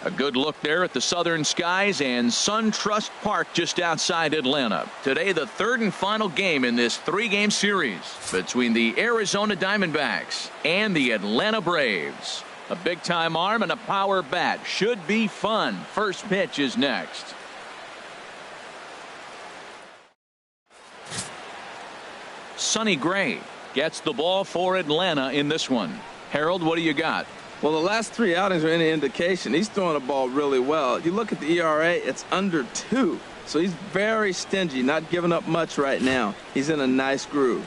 A good look there at the southern skies and SunTrust Park just outside Atlanta. Today, the third and final game in this three-game series between the Arizona Diamondbacks and the Atlanta Braves. A big-time arm and a power bat should be fun. First pitch is next. Sonny Gray gets the ball for Atlanta in this one. Harold, what do you got? Well, the last three outings are any indication. He's throwing the ball really well. You look at the ERA, it's under 2. So he's very stingy, not giving up much right now. He's in a nice groove.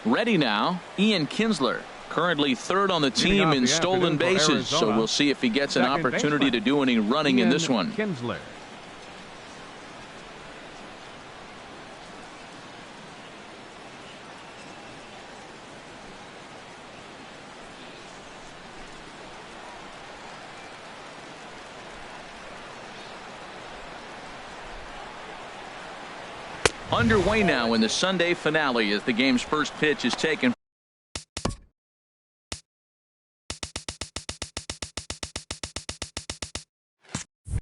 Ready now, Ian Kinsler, currently third on the team in stolen bases. So we'll see if he gets an opportunity to do any running in this one. Kinsler. Underway now in the Sunday finale as the game's first pitch is taken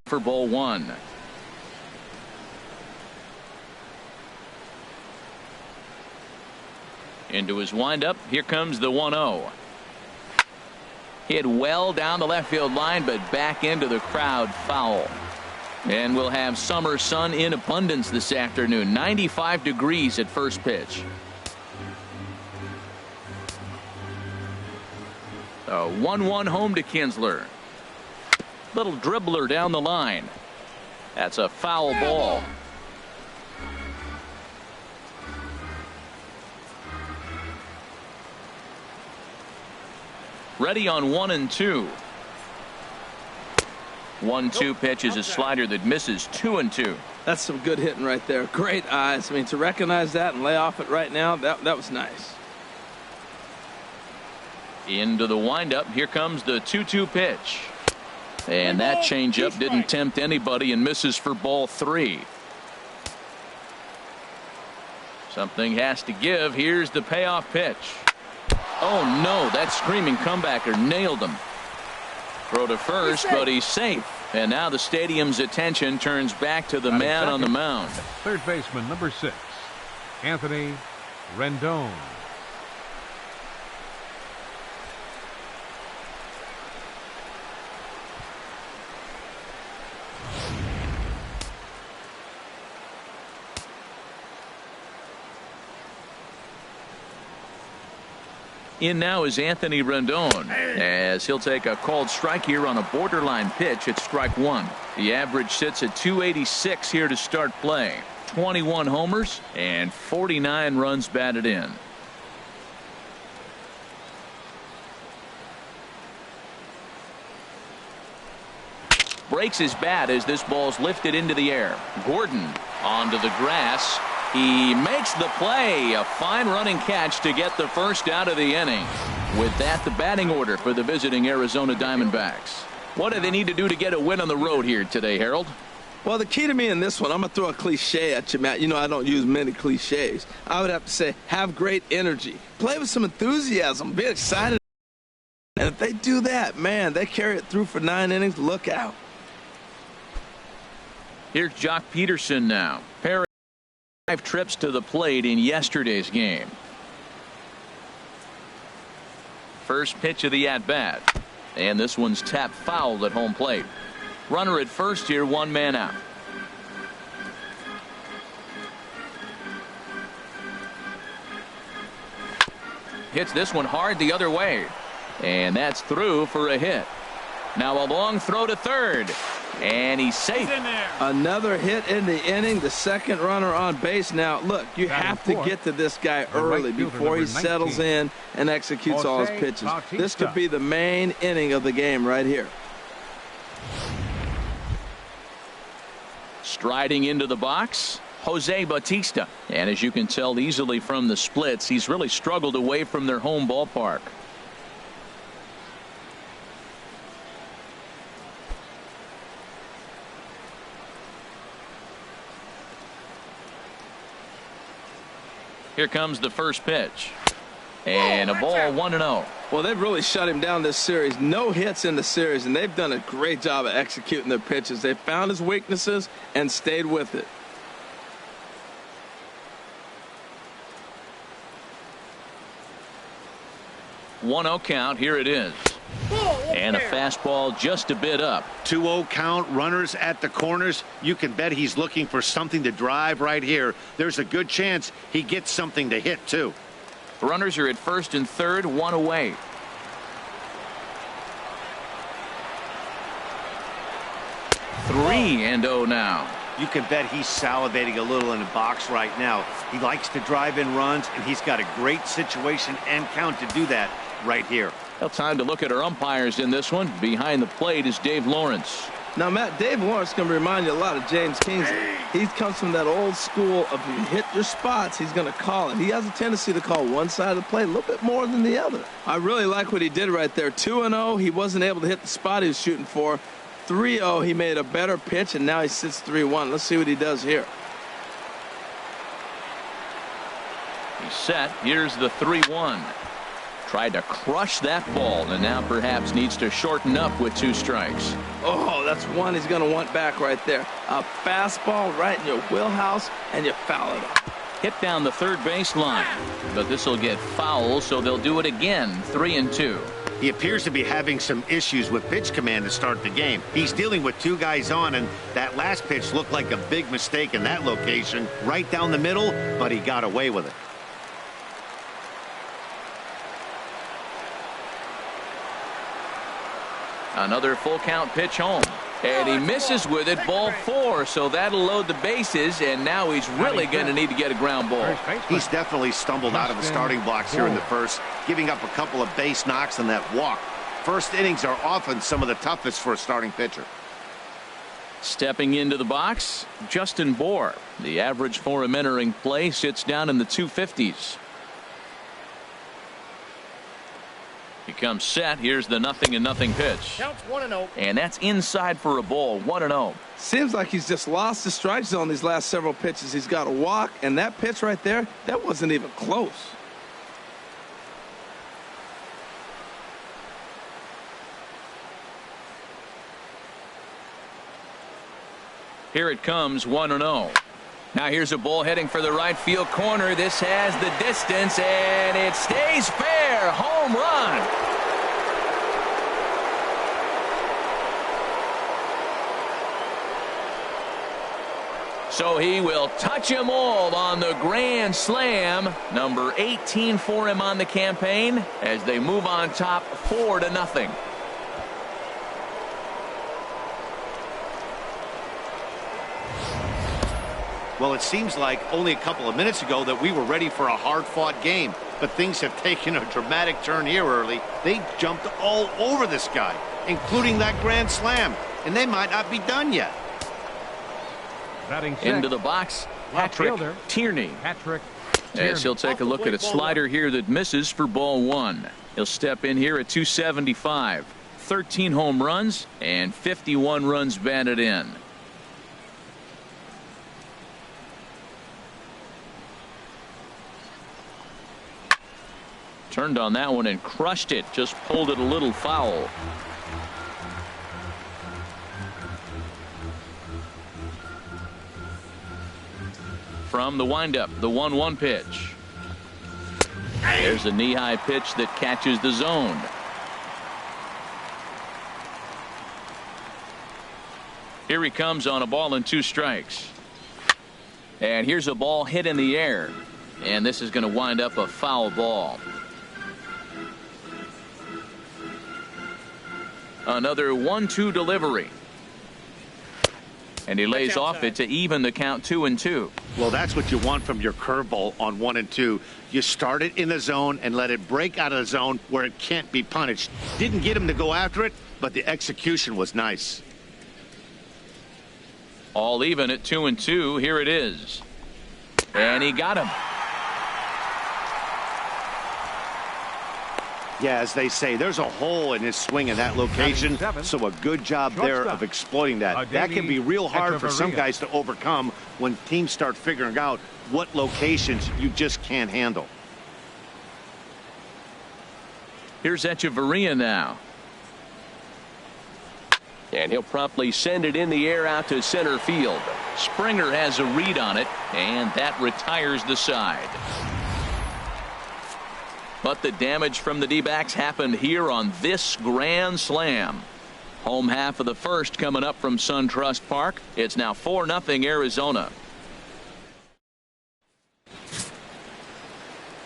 for ball one. Into his windup. Here comes the 1-0. Hit well down the left field line, but back into the crowd, foul. And we'll have summer sun in abundance this afternoon. 95 degrees at first pitch. A 1-1 home to Kinsler. Little dribbler down the line. That's a foul ball. Ready on 1-2. 1-2 pitch is a slider that misses 2-2. That's some good hitting right there. Great eyes. I mean, to recognize that and lay off it right now, that was nice. Into the windup. Here comes the 2-2 pitch. And that changeup didn't tempt anybody and misses for ball 3. Something has to give. Here's the payoff pitch. Oh no, that screaming comebacker nailed him. Throw to first, but he's safe. And now the stadium's attention turns back to the man on the mound. Third baseman, number 6, Anthony Rendon. In now is Anthony Rendon as he'll take a called strike here on a borderline pitch at strike 1. The average sits at 286 here to start play. 21 homers and 49 runs batted in. Breaks his bat as this ball's lifted into the air. Gordon onto the grass. He makes the play. A fine running catch to get the first out of the inning. With that, the batting order for the visiting Arizona Diamondbacks. What do they need to do to get a win on the road here today, Harold? Well, the key to me in this one, I'm going to throw a cliche at you, Matt. You know I don't use many cliches. I would have to say have great energy. Play with some enthusiasm. Be excited. And if they do that, man, they carry it through for 9 innings. Look out. Here's Jock Peterson now. 5 trips to the plate in yesterday's game. First pitch of the at-bat. And this one's tapped foul at home plate. Runner at first here, 1 man out. Hits this one hard the other way. And that's through for a hit. Now a long throw to third. And he's safe. Another hit in the inning. The second runner on base. Now, look, you have to get to this guy early before he settles in and executes all his pitches. This could be the main inning of the game right here. Striding into the box, Jose Bautista. And as you can tell easily from the splits, he's really struggled away from their home ballpark. Here comes the first pitch. And a ball 1-0. Well, they've really shut him down this series. No hits in the series, and they've done a great job of executing their pitches. They found his weaknesses and stayed with it. One 0 count. Here it is. And a fastball just a bit up. 2-0 count, runners at the corners. You can bet he's looking for something to drive right here. There's a good chance he gets something to hit, too. Runners are at first and third, one away. Three and 0 now. You can bet he's salivating a little in the box right now. He likes to drive in runs, and he's got a great situation and count to do that right here. Well, time to look at our umpires in this one. Behind the plate is Dave Lawrence. Now, Matt, Dave Lawrence is going to remind you a lot of James Kingsley. He comes from that old school of you hit your spots, he's going to call it. He has a tendency to call one side of the plate a little bit more than the other. I really like what he did right there. 2-0, he wasn't able to hit the spot he was shooting for. 3-0, he made a better pitch, and now he sits 3-1. Let's see what he does here. He's set. Here's the 3-1. Tried to crush that ball, and now perhaps needs to shorten up with 2 strikes. Oh, that's one he's going to want back right there. A fastball right in your wheelhouse, and you foul it up. Hit down the third baseline, but this will get foul, so they'll do it again. 3-2. He appears to be having some issues with pitch command to start the game. He's dealing with 2 guys on, and that last pitch looked like a big mistake in that location. Right down the middle, but he got away with it. Another full count pitch home. And he misses with it, ball 4, so that'll load the bases, and now he's really going to need to get a ground ball. He's definitely stumbled out of the starting blocks here in the first, giving up a couple of base knocks and that walk. First innings are often some of the toughest for a starting pitcher. Stepping into the box, Justin Bohr. The average for him entering play sits down in the 250s. He comes set. Here's the 0-0 pitch. Counts 1-0. And that's inside for a ball. 1-0. Seems like he's just lost the strike zone these last several pitches. He's got a walk, and that pitch right there, that wasn't even close. Here it comes, 1-0. Now here's a ball heading for the right field corner. This has the distance, and it stays fair. Home run. So he will touch them all on the grand slam. Number 18 for him on the campaign as they move on top 4-0. Well, it seems like only a couple of minutes ago that we were ready for a hard-fought game, but things have taken a dramatic turn here early. They jumped all over this guy, including that grand slam, and they might not be done yet. Into the box, Patrick Tierney. As he'll take a look at a slider here that misses for ball 1. He'll step in here at 275. 13 home runs and 51 runs batted in. Turned on that one and crushed it. Just pulled it a little foul. From the windup, the 1-1 pitch. There's a knee-high pitch that catches the zone. Here he comes on a ball and 2 strikes. And here's a ball hit in the air. And this is going to wind up a foul ball. Another 1-2 delivery. And he lays off it to even the count 2-2. Well, that's what you want from your curveball on 1 and 2. You start it in the zone and let it break out of the zone where it can't be punished. Didn't get him to go after it, but the execution was nice. All even at 2-2. Here it is. And he got him. Yeah, as they say, there's a hole in his swing in that location, so a good job there of exploiting that. That can be real hard for some guys to overcome when teams start figuring out what locations you just can't handle. Here's Echeverria now. And he'll promptly send it in the air out to center field. Springer has a read on it, and that retires the side. But the damage from the D-backs happened here on this grand slam. Home half of the first coming up from SunTrust Park. It's now 4-0 Arizona.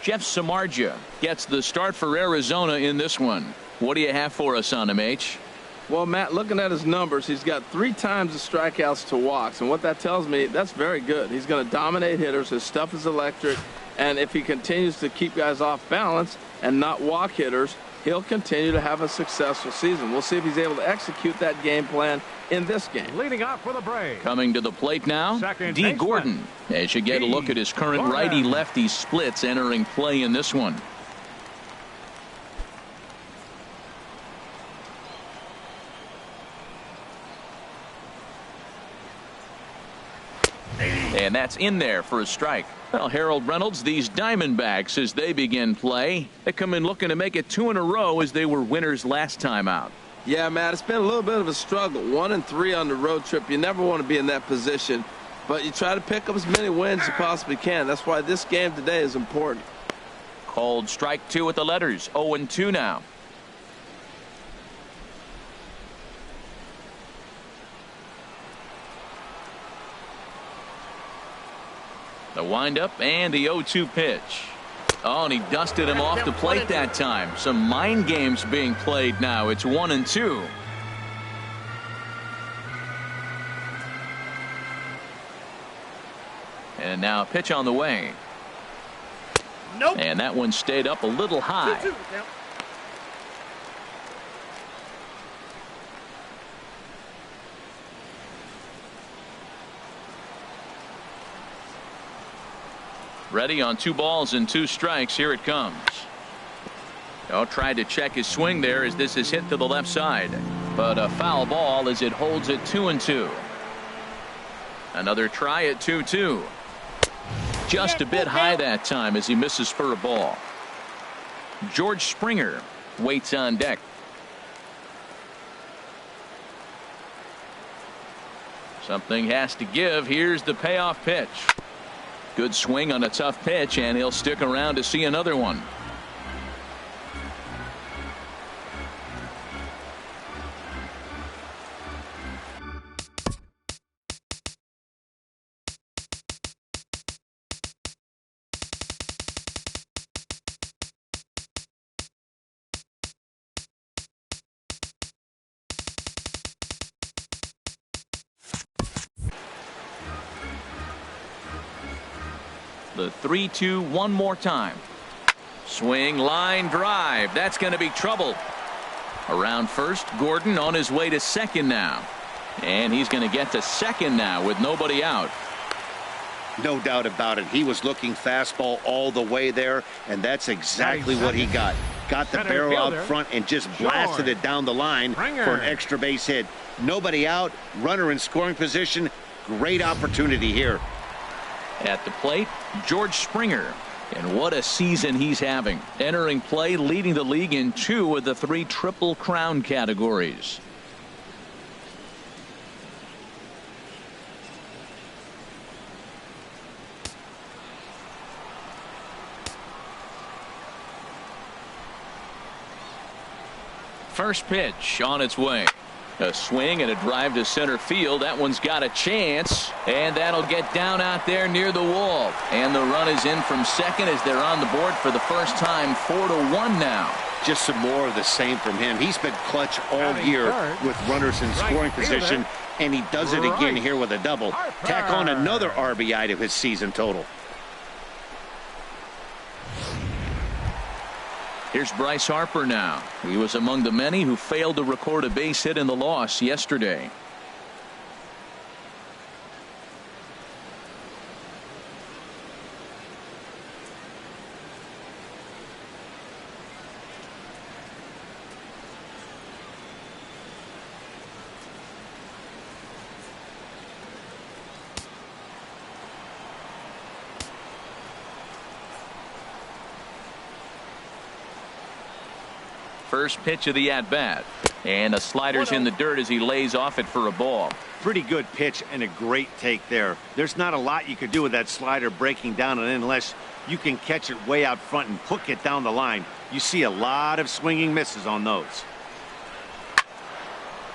Jeff Samardzija gets the start for Arizona in this one. What do you have for us on him, H? Well, Matt, looking at his numbers, he's got 3 times the strikeouts to walks. And what that tells me, that's very good. He's going to dominate hitters. His stuff is electric. And if he continues to keep guys off balance and not walk hitters, he'll continue to have a successful season. We'll see if he's able to execute that game plan in this game. Leading off for the Braves. Coming to the plate now, D. Gordon. As you get a look at his current righty-lefty splits entering play in this one. And that's in there for a strike. Well, Harold Reynolds, these Diamondbacks, as they begin play, they come in looking to make it 2 in a row as they were winners last time out. Yeah, Matt, it's been a little bit of a struggle. 1-3 on the road trip. You never want to be in that position, but you try to pick up as many wins as you possibly can. That's why this game today is important. Called strike 2 with the letters. 0-2 now. The windup and the 0-2 pitch. Oh, and he dusted him off the plate that time. Some mind games being played now. It's 1-2. And now a pitch on the way. Nope. And that one stayed up a little high. 2-2. Ready on 2 balls and 2 strikes. Here it comes. Oh, tried to check his swing there as this is hit to the left side. But a foul ball as it holds it 2-2. Another try at 2-2. Just a bit high that time as he misses for a ball. George Springer waits on deck. Something has to give. Here's the payoff pitch. Good swing on a tough pitch, and he'll stick around to see another one. The 3-2 one more time. Swing, line drive. That's going to be trouble. Around first, Gordon on his way to second now. And he's going to get to second now with nobody out. No doubt about it. He was looking fastball all the way there, and that's exactly what he got. Got the barrel out front and just blasted it down the line for an extra base hit. Nobody out, runner in scoring position. Great opportunity here. At the plate, George Springer. And what a season he's having. Entering play, leading the league in 2 of the 3 Triple Crown categories. First pitch on its way. A swing and a drive to center field. That one's got a chance, and that'll get down out there near the wall. And the run is in from second as they're on the board for the first time. 4-1 now. Just some more of the same from him. He's been clutch all year with runners in scoring position, and he does it again here with a double. Tack on another RBI to his season total. Here's Bryce Harper now. He was among the many who failed to record a base hit in the loss yesterday. First pitch of the at-bat. And the slider's in the dirt as he lays off it for a ball. Pretty good pitch and a great take there. There's not a lot you could do with that slider breaking down and in unless you can catch it way out front and hook it down the line. You see a lot of swinging misses on those.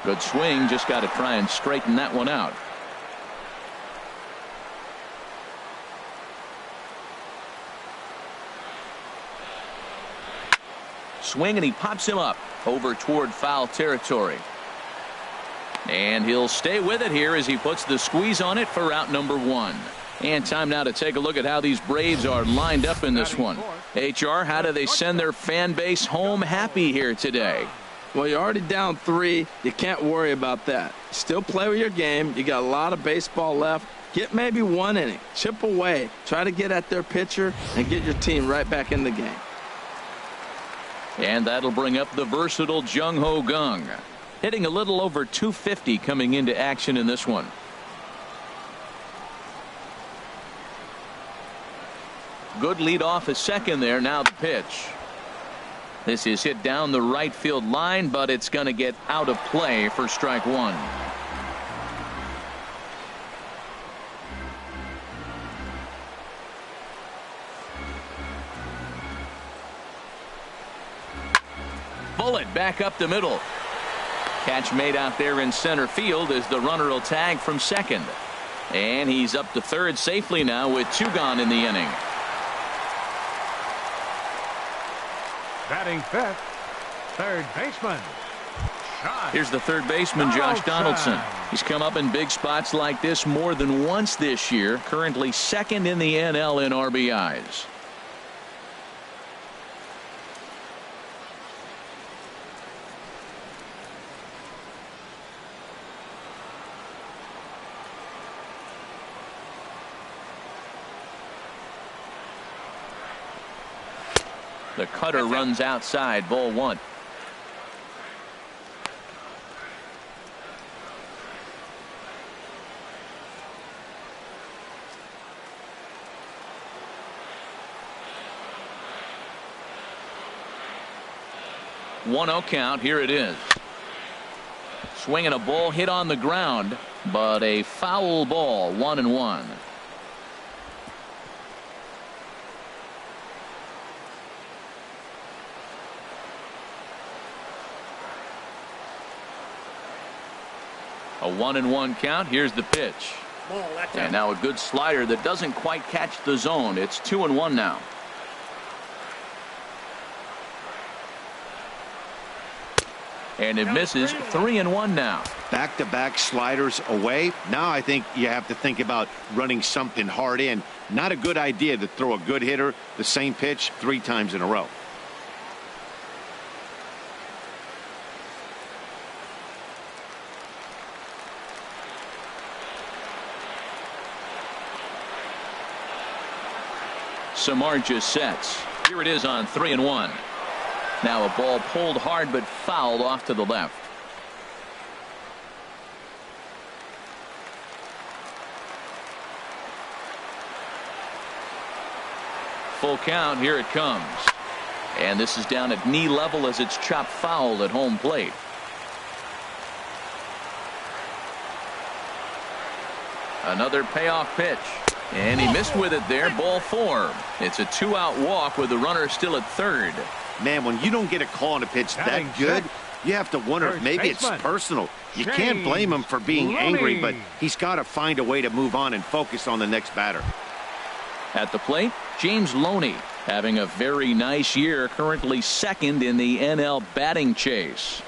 Good swing. Just got to try and straighten that one out. Swing, and he pops him up over toward foul territory. And he'll stay with it here as he puts the squeeze on it for out number 1. And time now to take a look at how these Braves are lined up in this one. HR, how do they send their fan base home happy here today? Well, you're already down 3. You can't worry about that. Still play with your game. You got a lot of baseball left. Get maybe 1 inning. Chip away. Try to get at their pitcher and get your team right back in the game. And that'll bring up the versatile Jung Ho Kang, hitting a little over 250 coming into action in this one. Good lead off at second there. Now the pitch. This is hit down the right field line, but it's going to get out of play for strike 1. Bullet back up the middle. Catch made out there in center field as the runner will tag from second. And he's up to third safely now with 2 gone in the inning. Batting fifth, third baseman. Here's the third baseman, Josh Donaldson. He's come up in big spots like this more than once this year. Currently second in the NL in RBIs. The cutter runs outside, ball 1. One 0 count. Here it is. Swinging a ball hit on the ground, but a foul ball. 1-1. A 1-1 count. Here's the pitch. And now a good slider that doesn't quite catch the zone. It's 2-1 now. And it misses. 3-1 now. Back-to-back sliders away. Now I think you have to think about running something hard in. Not a good idea to throw a good hitter the same pitch 3 times in a row. Samar just sets. Here it is on 3-1. Now a ball pulled hard but fouled off to the left. Full count. Here it comes. And this is down at knee level as it's chopped foul at home plate. Another payoff pitch. And he missed with it there. Ball 4. It's a 2-out walk with the runner still at third. Man, when you don't get a call on a pitch that good, you have to wonder if maybe it's personal. You can't blame him for being angry, but he's got to find a way to move on and focus on the next batter. At the plate, James Loney having a very nice year, currently second in the NL batting chase.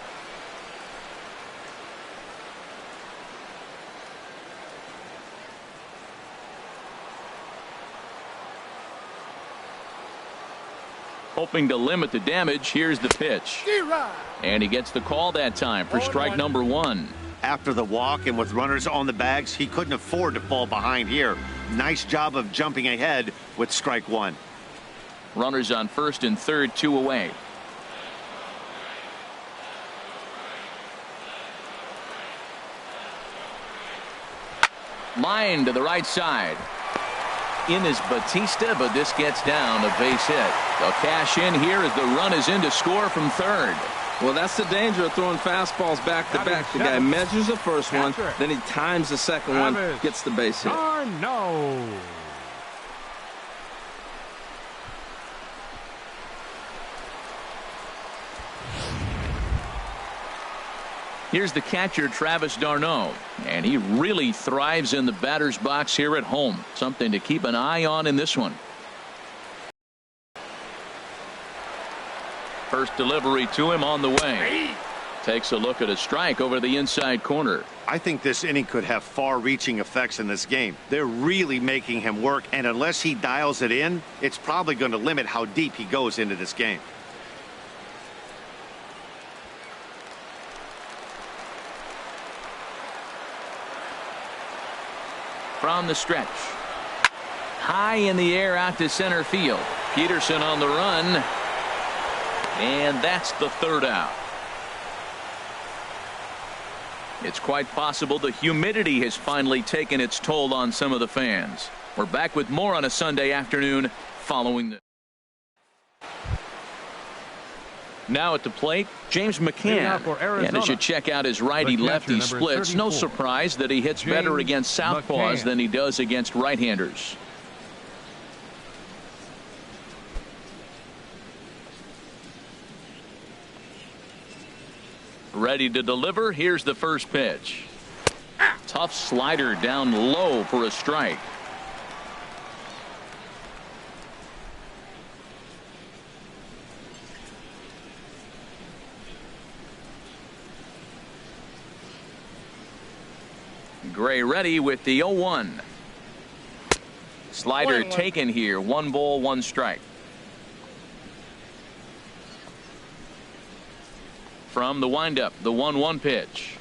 Hoping to limit the damage. Here's the pitch. And he gets the call that time for strike number 1. After the walk and with runners on the bags, he couldn't afford to fall behind here. Nice job of jumping ahead with strike 1. Runners on first and third, 2 away. Line to the right side. In is Batista, but this gets down a base hit. They'll cash in here as the run is in to score from third. Well, that's the danger of throwing fastballs back to back. The guy measures the first one, then he times the second one, gets the base hit. No. Here's the catcher, Travis d'Arnaud, and he really thrives in the batter's box here at home. Something to keep an eye on in this one. First delivery to him on the way. Takes a look at a strike over the inside corner. I think this inning could have far-reaching effects in this game. They're really making him work, and unless he dials it in, it's probably going to limit how deep he goes into this game. From the stretch. High in the air out to center field. Peterson on the run. And that's the third out. It's quite possible the humidity has finally taken its toll on some of the fans. We're back with more on a Sunday afternoon following the. Now at the plate, James McCann. And as you check out his righty-lefty splits, no surprise that he hits better against southpaws than he does against right-handers. Ready to deliver. Here's the first pitch. Tough slider down low for a strike. Gray ready with the 0-1. Slider taken here. 1 ball, 1 strike. From the windup, the 1-1 pitch.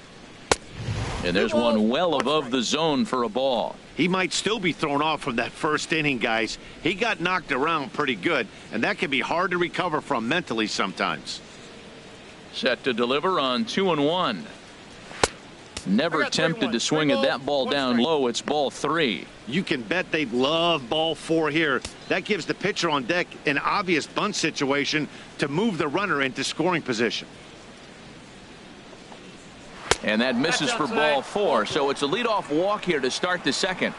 And there's one well above the zone for a ball. He might still be thrown off from that first inning, guys. He got knocked around pretty good, and that can be hard to recover from mentally sometimes. Set to deliver on 2-1. Never tempted to swing at that ball down low. It's ball 3. You can bet they'd love ball 4 here. That gives the pitcher on deck an obvious bunt situation to move the runner into scoring position. And that misses for ball 4. So it's a leadoff walk here to start the second.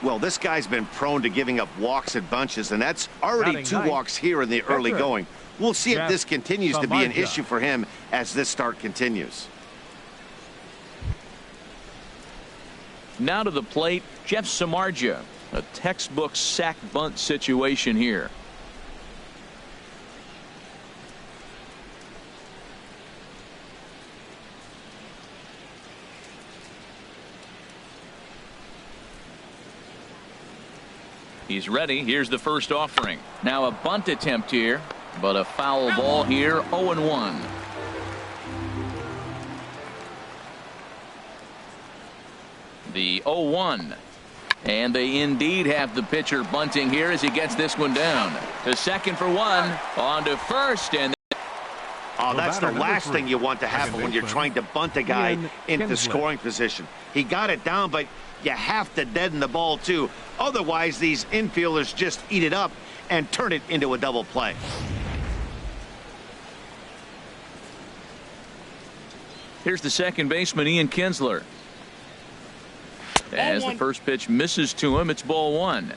Well, this guy's been prone to giving up walks at bunches, and that's already 2 walks here in the early going. We'll see if this continues to be an issue for him as this start continues. Now to the plate, Jeff Samardzija. A textbook sack bunt situation here. He's ready. Here's the first offering. Now a bunt attempt here, but a foul ball here. 0-1. The 0-1. And they indeed have the pitcher bunting here as he gets this one down. To second for 1. On to first. And oh, that's the last thing you want to happen when you're trying to bunt a guy into scoring position. He got it down, but you have to deaden the ball too. Otherwise, these infielders just eat it up and turn it into a double play. Here's the second baseman, Ian Kinsler. As the first pitch misses to him, it's ball 1.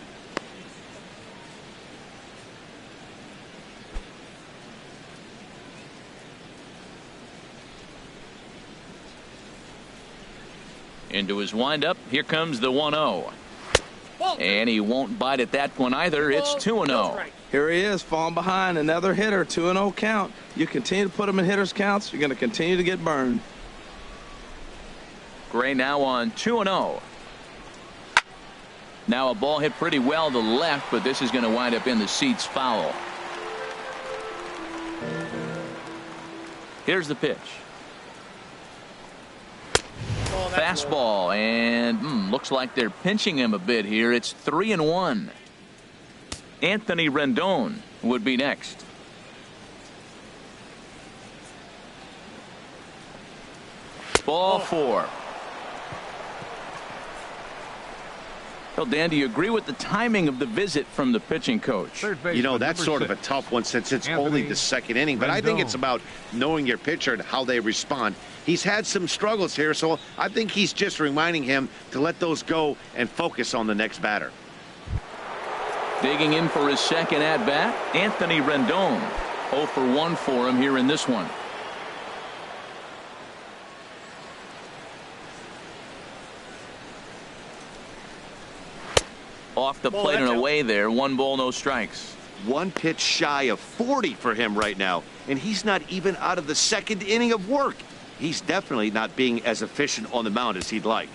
Into his windup. Here comes the 1-0. And he won't bite at that one either. It's 2-0. Here he is, falling behind. Another hitter, 2-0 count. You continue to put him in hitters' counts, you're going to continue to get burned. Gray now on 2-0. Now a ball hit pretty well to left, but this is going to wind up in the seats foul. Here's the pitch. Fastball, and looks like they're pinching him a bit here. It's 3-1. Anthony Rendon would be next. Ball 4. Well, Dan, do you agree with the timing of the visit from the pitching coach? You know, that's sort of a tough one since it's only the second inning. But I think it's about knowing your pitcher and how they respond. He's had some struggles here, so I think he's just reminding him to let those go and focus on the next batter. Digging in for his second at-bat, Anthony Rendon. 0 for 1 for him here in this one. Off the plate and away there. 1 ball, no strikes. 1 pitch shy of 40 for him right now, and he's not even out of the second inning of work. He's definitely not being as efficient on the mound as he'd like.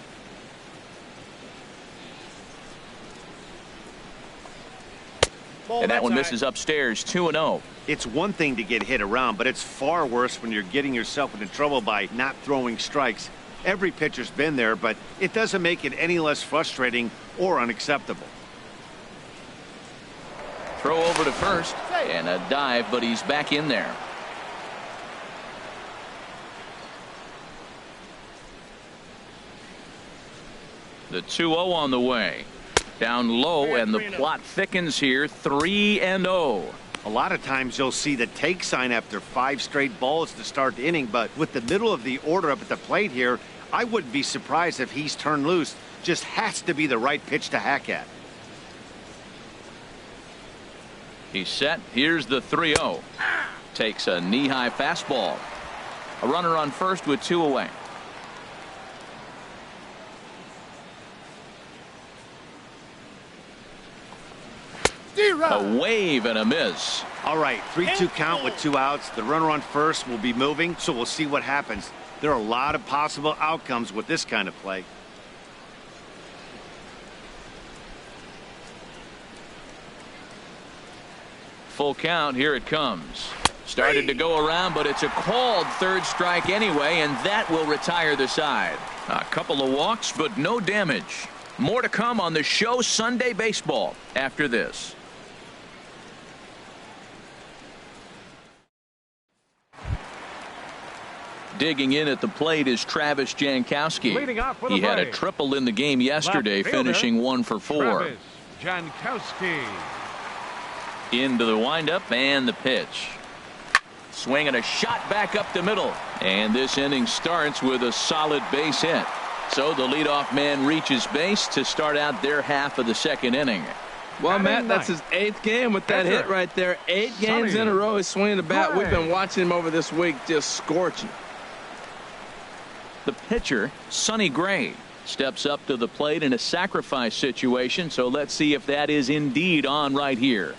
And that one misses upstairs. 2-0. It's one thing to get hit around, but it's far worse when you're getting yourself into trouble by not throwing strikes. Every pitcher's been there, but it doesn't make it any less frustrating or unacceptable. Throw over to first and a dive, but he's back in there. The 2-0 on the way. Down low, and the plot thickens here. 3-0. A lot of times you'll see the take sign after 5 straight balls to start the inning, but with the middle of the order up at the plate here, I wouldn't be surprised if he's turned loose. Just has to be the right pitch to hack at. He's set. Here's the 3-0. Takes a knee-high fastball. A runner on first with 2 away. A wave and a miss. All right, 3-2 count with 2 outs. The runner on first will be moving, so we'll see what happens. There are a lot of possible outcomes with this kind of play. Full count. Here it comes. Started to go around, but it's a called third strike anyway, and that will retire the side. A couple of walks, but no damage. More to come on the show Sunday Baseball after this. Digging in at the plate is Travis Jankowski. He had a triple in the game yesterday, finishing 1 for 4. Travis Jankowski. Into the windup and the pitch. Swing and a shot back up the middle. And this inning starts with a solid base hit. So the leadoff man reaches base to start out their half of the second inning. Well, Matt, that's his 8th game with that hit right there. 8 games in a row he's swinging the bat. We've been watching him over this week just scorching. The pitcher, Sonny Gray, steps up to the plate in a sacrifice situation. So let's see if that is indeed on right here.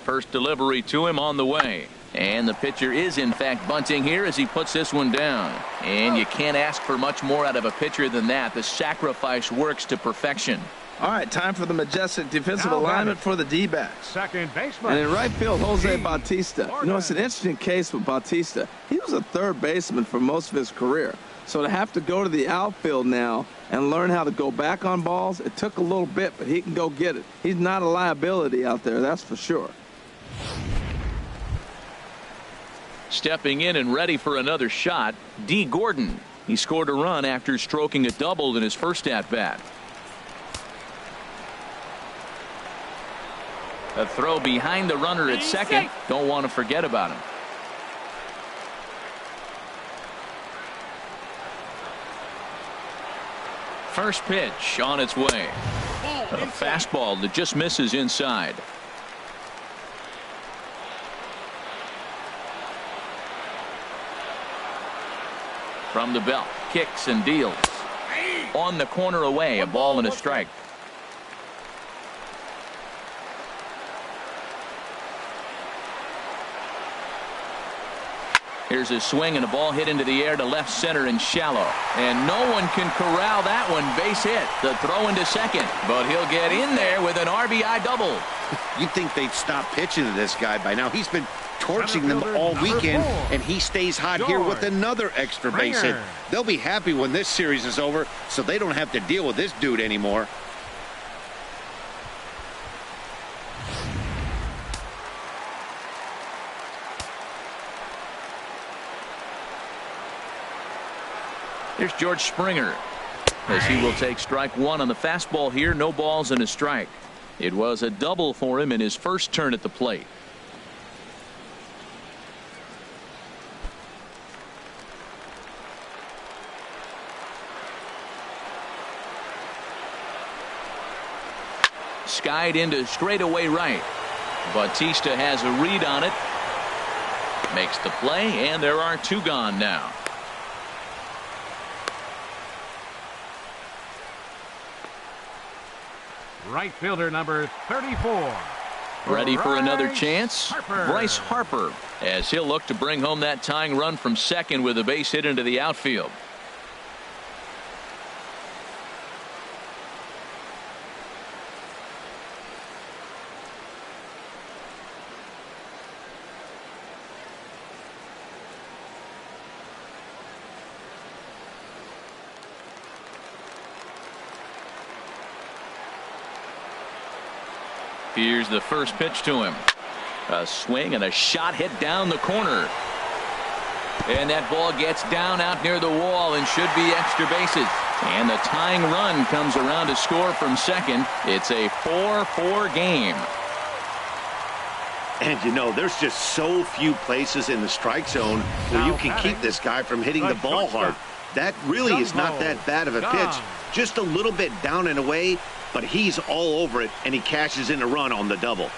First delivery to him on the way. And the pitcher is in fact bunting here as he puts this one down. And you can't ask for much more out of a pitcher than that. The sacrifice works to perfection. All right, time for the majestic defensive alignment for the D-backs. Second baseman. And in right field, Jose Bautista. You know, it's an interesting case with Bautista. He was a third baseman for most of his career. So to have to go to the outfield now and learn how to go back on balls, it took a little bit, but he can go get it. He's not a liability out there, that's for sure. Stepping in and ready for another shot, D. Gordon. He scored a run after stroking a double in his first at-bat. A throw behind the runner at second. Don't want to forget about him. First pitch on its way. A fastball that just misses inside. From the belt, kicks and deals. On the corner away, a ball and a strike. Here's a swing and a ball hit into the air to left center and shallow. And no one can corral that one. Base hit. The throw into second. But he'll get in there with an RBI double. You'd think they'd stop pitching to this guy by now. He's been torching them all weekend, and he stays hot here with another extra base hit. They'll be happy when this series is over, so they don't have to deal with this dude anymore. Here's George Springer. as he will take strike one on the fastball here. No balls and a strike. It was a double for him in his first turn at the plate. Skied into straightaway right. Bautista has a read on it. Makes the play, and there are two gone now. Right fielder number 34. Ready for another Bryce chance? Harper. Bryce Harper, as he'll look to bring home that tying run from second with a base hit into the outfield. Here's the first pitch to him. A swing and a shot hit down the corner. And that ball gets down out near the wall and should be extra bases. And the tying run comes around to score from second. It's a 4-4 game. And you know, there's just so few places in the strike zone where you can keep this guy from hitting the ball hard. That really is not that bad of a pitch. Just a little bit down and away, but he's all over it, and he cashes in a run on the double.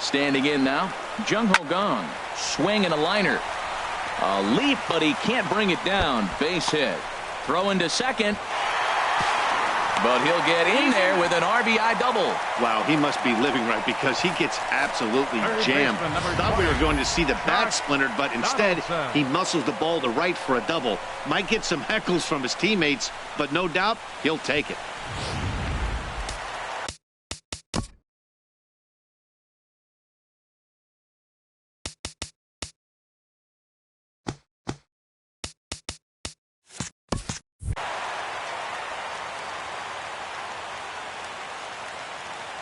Standing in now, Jung-Ho Kang. Swing and a liner. A leap, but he can't bring it down. Base hit. Throw into second. But he'll get in there with an RBI double. Wow, he must be living right because he gets absolutely jammed. Thought we were going to see the bat splintered, but instead he muscles the ball to right for a double. Might get some heckles from his teammates, but no doubt he'll take it.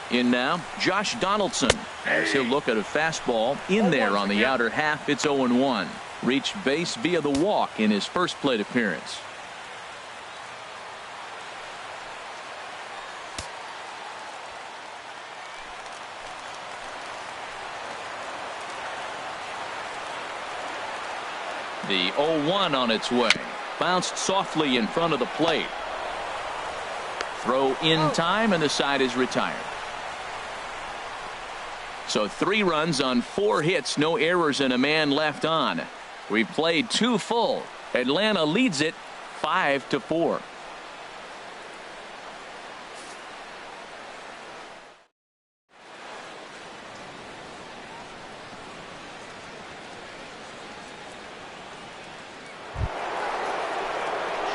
In now, Josh Donaldson, as he'll look at a fastball in there on the outer half. It's 0-1. Reached base via the walk in his first plate appearance. The 0-1 on its way. Bounced softly in front of the plate. Throw in time, and the side is retired. So 3 runs on 4 hits, no errors, and a man left on. We've played 2 full. Atlanta leads it 5-4.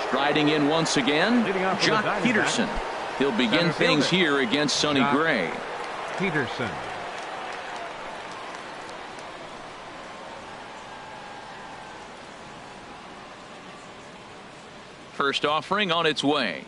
Striding in once again, Jock Peterson. He'll begin things here against Sonny Gray. Peterson. First offering on its way.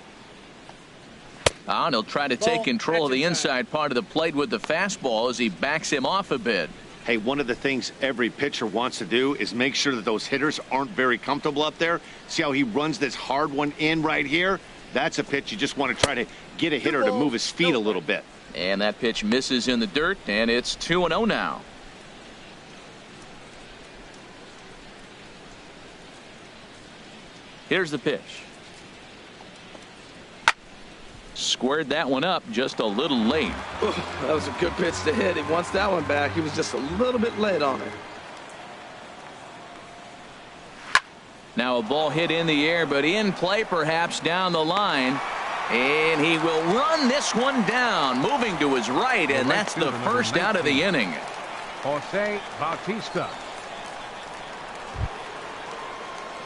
And he'll try to take control of the inside part of the plate with the fastball as he backs him off a bit. Hey, one of the things every pitcher wants to do is make sure that those hitters aren't very comfortable up there. See how he runs this hard one in right here? That's a pitch you just want to try to get a hitter to move his feet a little bit. And that pitch misses in the dirt, and it's 2-0 now. Here's the pitch. Squared that one up just a little late. That was a good pitch to hit. He wants that one back. He was just a little bit late on it. Now a ball hit in the air, but in play perhaps down the line. And he will run this one down, moving to his right, and that's the first out of the inning. Jose Bautista.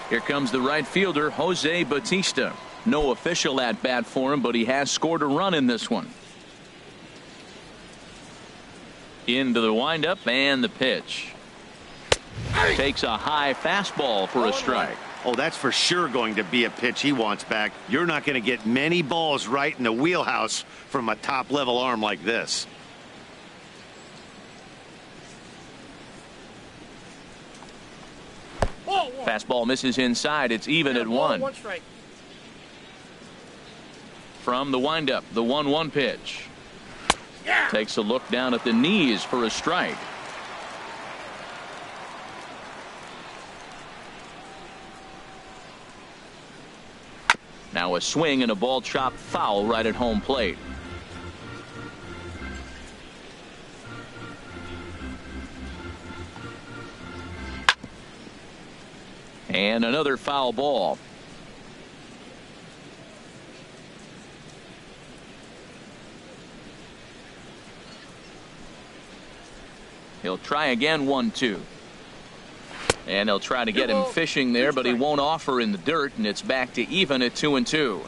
Here comes the right fielder, Jose Bautista. No official at bat for him, but he has scored a run in this one. Into the windup and the pitch. Takes a high fastball for a strike. Oh, that's for sure going to be a pitch he wants back. You're not going to get many balls right in the wheelhouse from a top-level arm like this. Fastball misses inside. It's even at 1. 1 strike. From the windup, the 1-1 pitch. Yeah. Takes a look down at the knees for a strike. Now a swing and a ball chopped foul right at home plate. And another foul ball. He'll try again, 1-2. And they'll try to get him fishing there, but he won't offer in the dirt, and it's back to even at 2-2.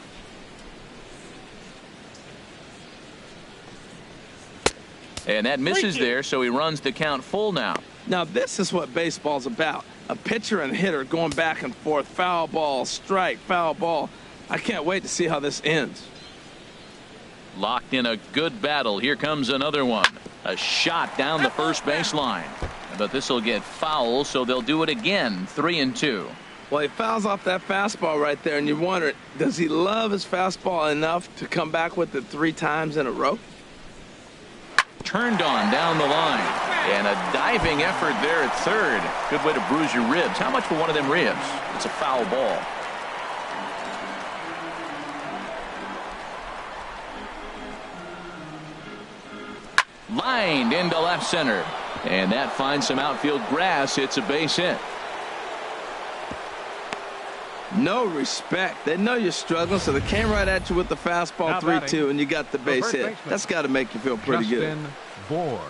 And that misses there, so he runs the count full now. Now this is what baseball's about. A pitcher and hitter going back and forth. Foul ball, strike, foul ball. I can't wait to see how this ends. Locked in a good battle. Here comes another one. A shot down the first baseline. But this will get foul, so they'll do it again. 3-2. Well, he fouls off that fastball right there, and you wonder, does he love his fastball enough to come back with it 3 times in a row? Turned on down the line. And a diving effort there at third. Good way to bruise your ribs. How much for one of them ribs? It's a foul ball. Lined into left center. And that finds some outfield grass. It's a base hit. No respect. They know you're struggling, so they came right at you with the fastball 3-2, and you got the base hit. That's got to make you feel pretty good. Bohr.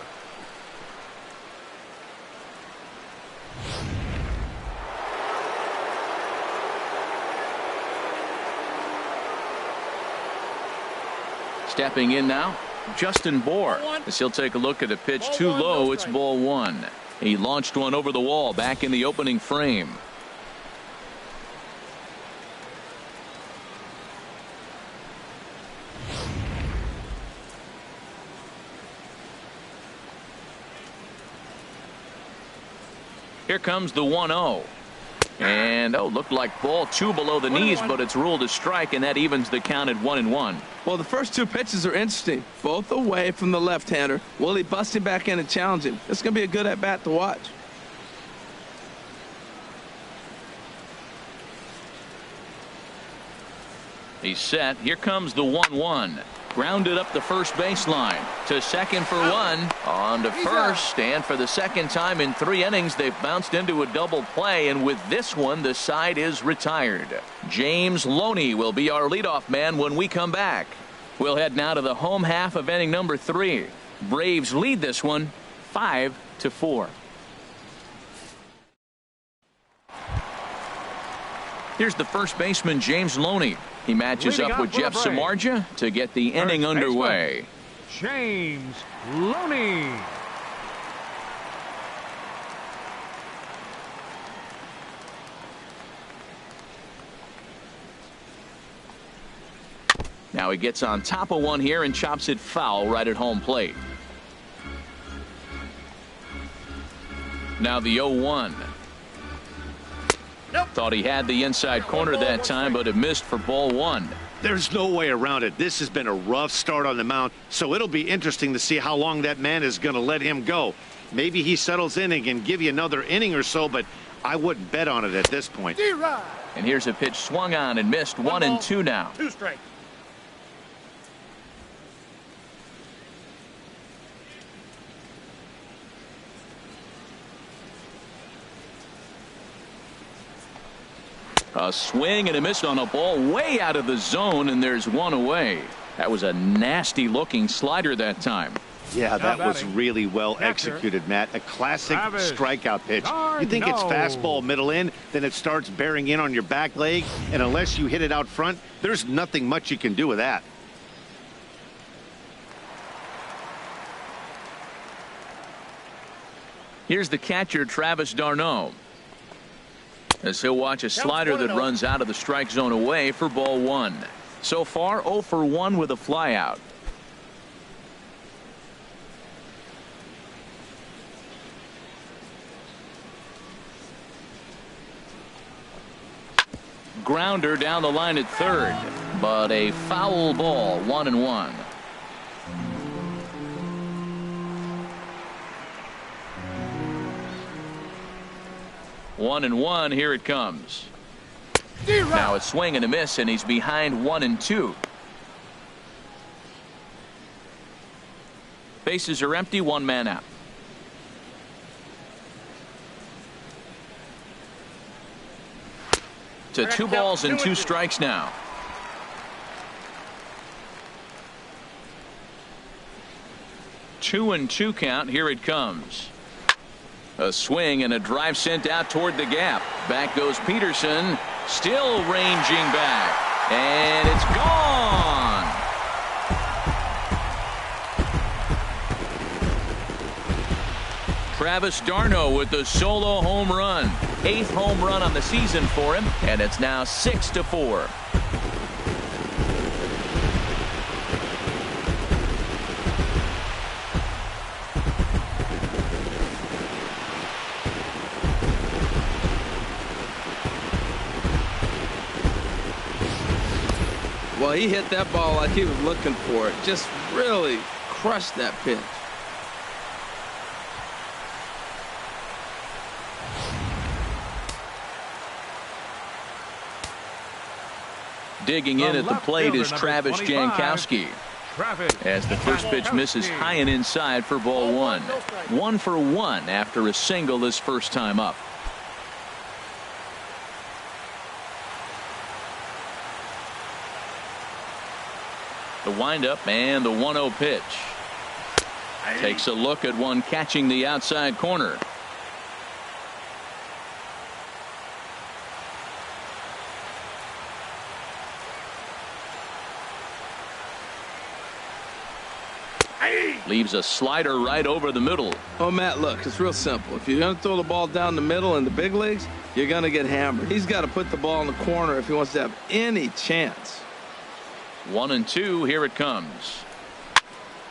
Stepping in now, Justin Bohr. As he'll take a look at a pitch too low, it's ball 1. He launched one over the wall back in the opening frame. Here comes the 1-0. And looked like ball 2 below the knees, but it's ruled a strike, and that evens the count at 1-1. Well, the first 2 pitches are interesting, both away from the left-hander. Will he bust him back in and challenge him? It's going to be a good at-bat to watch. He's set. Here comes the 1-1. Grounded up the first baseline. To second for 1. On to first. And for the second time in 3 innings, they've bounced into a double play. And with this one, the side is retired. James Loney will be our leadoff man when we come back. We'll head now to the home half of inning number 3. Braves lead this one 5-4. Here's the first baseman, James Loney. He matches up with Jeff Samardzija to get the inning underway. James Loney. Now he gets on top of one here and chops it foul right at home plate. Now the 0-1. Thought he had the inside corner that time, but it missed for ball 1. There's no way around it. This has been a rough start on the mound, so it'll be interesting to see how long that man is going to let him go. Maybe he settles in and can give you another inning or so, but I wouldn't bet on it at this point. And here's a pitch swung on and missed. 1-2 now. 2 strikes. A swing and a miss on a ball way out of the zone, and there's one away. That was a nasty looking slider that time. Yeah, that was really well executed, Matt. A classic strikeout pitch. You think it's fastball middle in, then it starts bearing in on your back leg, and unless you hit it out front, there's nothing much you can do with that. Here's the catcher, Travis d'Arnaud, as he'll watch a slider that runs out of the strike zone away for ball 1. So far 0 for 1 with a flyout. grounder down the line at third, but a foul ball, 1-1. 1-1, here it comes. Now a swing and a miss, and he's behind 1-2. Bases are empty, one man out. To 2 balls and 2 strikes now. Two and 2 count. Here it comes. A swing and a drive sent out toward the gap. Back goes Peterson, still ranging back, and it's gone. Travis d'Arnaud with the solo home run. 8th home run on the season for him, and it's now 6-4. Well, he hit that ball like he was looking for it. Just really crushed that pitch. Digging in at the plate is Travis Jankowski. As the first pitch misses high and inside for ball 1. 1 for 1 after a single his first time up. The windup and the 1-0 pitch. Takes a look at one catching the outside corner. Leaves a slider right over the middle. Oh, Matt, look, it's real simple. If you're going to throw the ball down the middle in the big leagues, you're going to get hammered. He's got to put the ball in the corner if he wants to have any chance. 1-2, here it comes.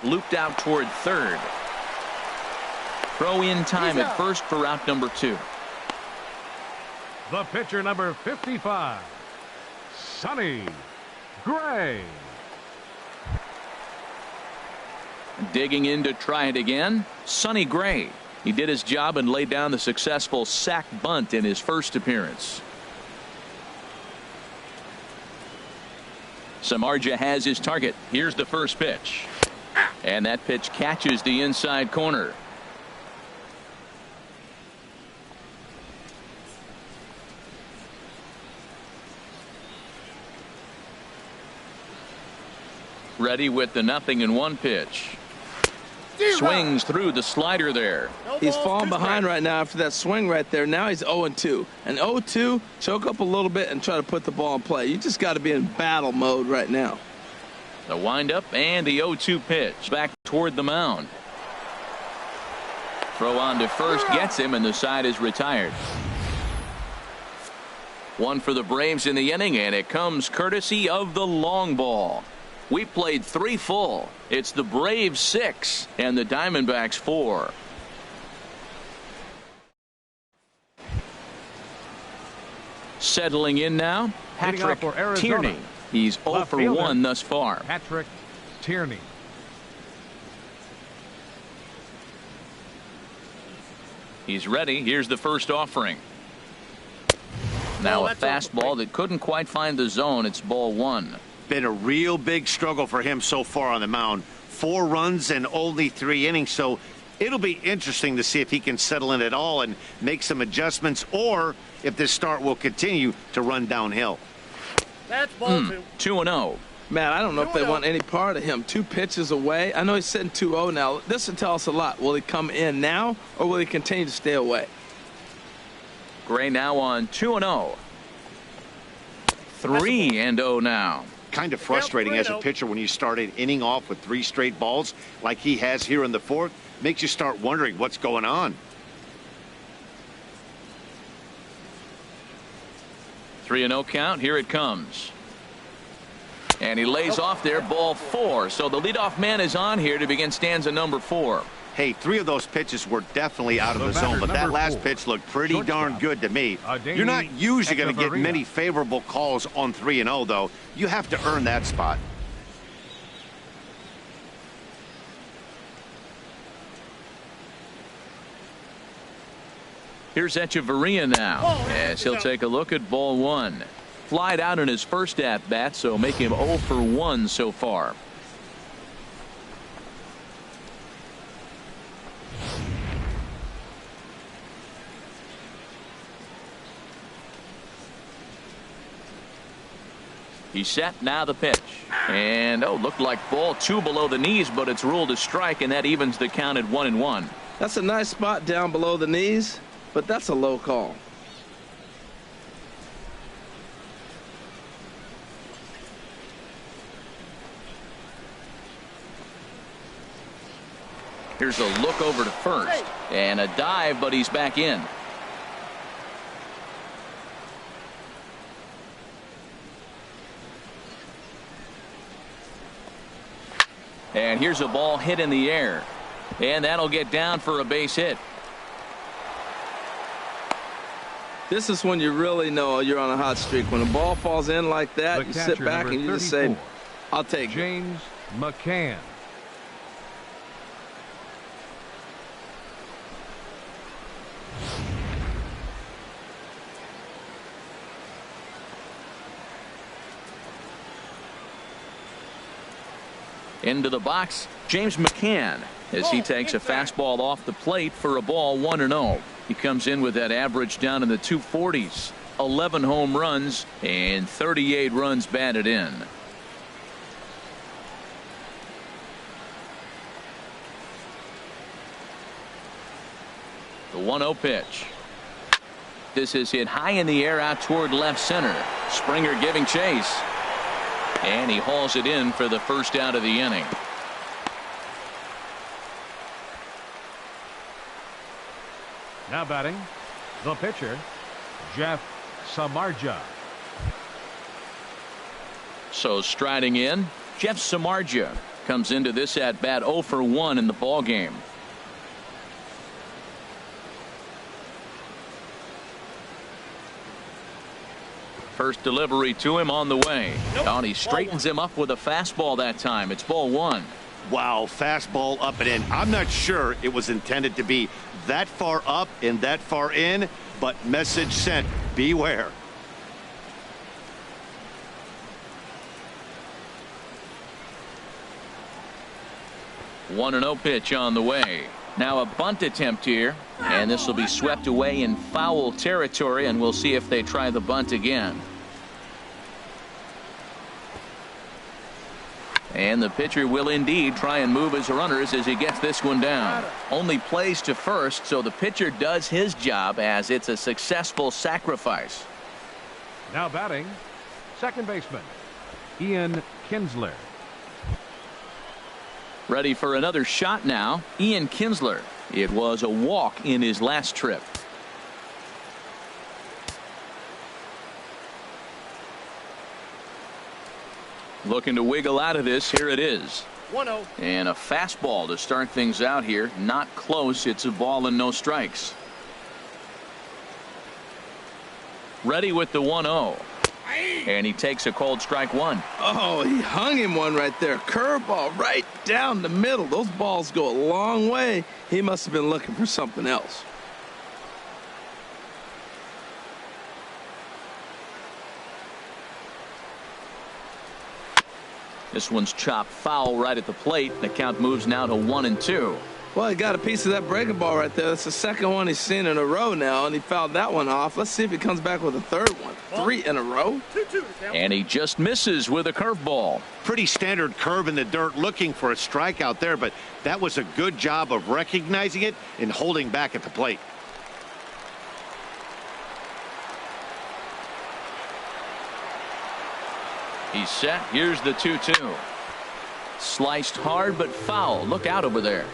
Looped out toward third. Throw in time at first for out number 2. The pitcher, number 55, Sonny Gray. Digging in to try it again, Sonny Gray. He did his job and laid down the successful sac bunt in his first appearance. Samardzija has his target. Here's the first pitch. And that pitch catches the inside corner. Ready with the 0-1 pitch. Swings through the slider there. He's falling behind right now after that swing right there. Now he's 0-2. And 0-2, choke up a little bit and try to put the ball in play. You just got to be in battle mode right now. The windup and the 0-2 pitch. Back toward the mound. Throw on to first gets him, and the side is retired. One for the Braves in the inning, and it comes courtesy of the long ball. We played 3 full. It's the Braves 6 and the Diamondbacks 4. Settling in now, Patrick Tierney. He's 0 for 1 thus far. Patrick Tierney. He's ready. Here's the first offering. Now a fastball that couldn't quite find the zone. It's ball 1. Been a real big struggle for him so far on the mound. 4 runs and only 3 innings, so it'll be interesting to see if he can settle in at all and make some adjustments, or if this start will continue to run downhill. That's ball 2. 2-0. Man, I don't know if they want any part of him. 2 pitches away. I know he's sitting 2-0 now. This will tell us a lot. Will he come in now, or will he continue to stay away? Gray now on 2-0. 3-0 now. Kind of frustrating as a pitcher when you start an inning off with 3 straight balls like he has here in the 4th. Makes you start wondering what's going on. 3-0 count. Here it comes. And he lays off there, ball 4. So the leadoff man is on here to begin stanza number 4. Hey, 3 of those pitches were definitely out of the zone, but that last pitch looked pretty darn good to me. You're not usually going to get many favorable calls on 3-0, though. You have to earn that spot. Here's Echeverria now, as he'll take a look at ball 1. Flied out in his first at-bat, so make him 0 for 1 so far. He's set, now the pitch. And, looked like ball 2 below the knees, but it's ruled a strike, and that evens the count at 1-1. That's a nice spot down below the knees, but that's a low call. Here's a look over to first, and a dive, but he's back in. And here's a ball hit in the air, and that'll get down for a base hit. This is when you really know you're on a hot streak. When a ball falls in like that, you sit back and you just say, I'll take it. James McCann. Into the box, James McCann, as he takes a fastball off the plate for a ball 1-0. He comes in with that average down in the 240s, 11 home runs and 38 runs batted in. The 1-0 pitch. This is hit high in the air out toward left center. Springer giving chase. And he hauls it in for the first out of the inning. Now batting, the pitcher, Jeff Samardzija. So striding in, Jeff Samardzija comes into this at bat 0 for 1 in the ball game. First delivery to him on the way. And he straightens him up with a fastball that time. It's ball 1. Wow, fastball up and in. I'm not sure it was intended to be that far up and that far in, but message sent. Beware. One and 0 pitch on the way. Now a bunt attempt here, and this will be swept away in foul territory, and we'll see if they try the bunt again. And the pitcher will indeed try and move his runners as he gets this one down. Only plays to first, so the pitcher does his job as it's a successful sacrifice. Now batting, second baseman, Ian Kinsler. Ready for another shot now, Ian Kinsler. It was a walk in his last trip. Looking to wiggle out of this. Here it is. 1-0. And a fastball to start things out here. Not close. It's a ball and no strikes. Ready with the 1-0. And he takes a cold strike 1. Oh, he hung him one right there. Curveball right down the middle. Those balls go a long way. He must have been looking for something else. This one's chopped foul right at the plate. The count moves now to 1-2. Well, he got a piece of that breaking ball right there. That's the second one he's seen in a row now, and he fouled that one off. Let's see if he comes back with a third one. 3 in a row. 2-2. And he just misses with a curveball. Pretty standard curve in the dirt, looking for a strikeout there, but that was a good job of recognizing it and holding back at the plate. He's set. Here's the 2-2. Sliced hard but foul. Look out over there.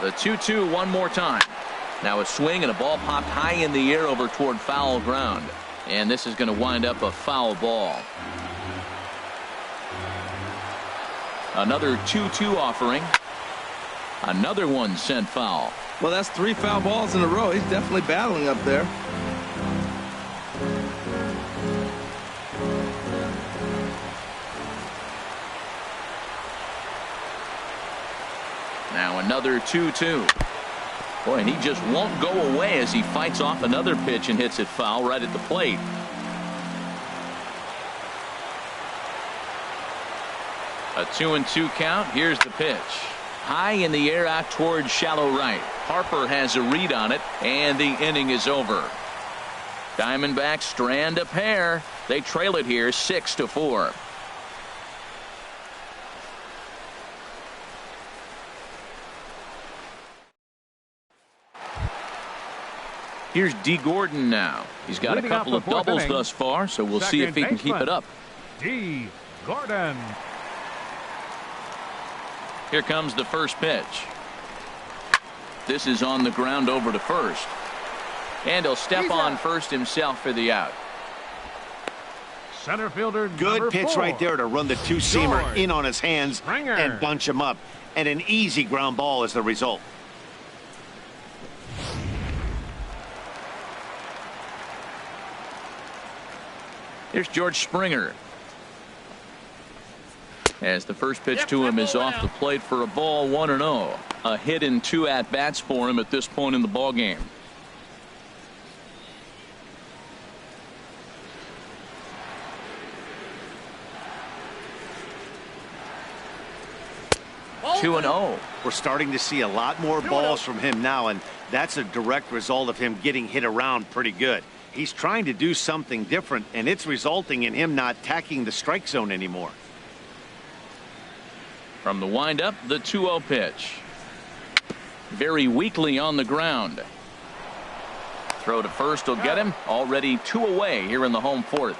The 2-2 one more time. Now a swing and a ball popped high in the air over toward foul ground. And this is going to wind up a foul ball. Another 2-2 offering. Another one sent foul. Well, that's 3 foul balls in a row. He's definitely battling up there. Now another 2-2. Boy, and he just won't go away as he fights off another pitch and hits it foul right at the plate. A 2-2 count. Here's the pitch. High in the air out towards shallow right. Harper has a read on it, and the inning is over. Diamondbacks strand a pair. They trail it here 6-4. Here's D. Gordon now. He's got a couple of doubles thus far, so we'll see if he can keep it up. D. Gordon. Here comes the first pitch. This is on the ground over to first. And he'll step on first himself for the out. Center fielder good pitch 4. right there to run the two-seamer in on his hands Springer. And bunch him up. And an easy ground ball is the result. Here's George Springer. As the first pitch to him is off the plate for a ball, 1-0. A hit in 2 at-bats for him at this point in the ballgame. Ball 2-0. We're starting to see a lot more balls from him now, and that's a direct result of him getting hit around pretty good. He's trying to do something different, and it's resulting in him not tacking the strike zone anymore. From the windup, the 2-0 pitch. Very weakly on the ground. Throw to first will get him. Already 2 away here in the home fourth.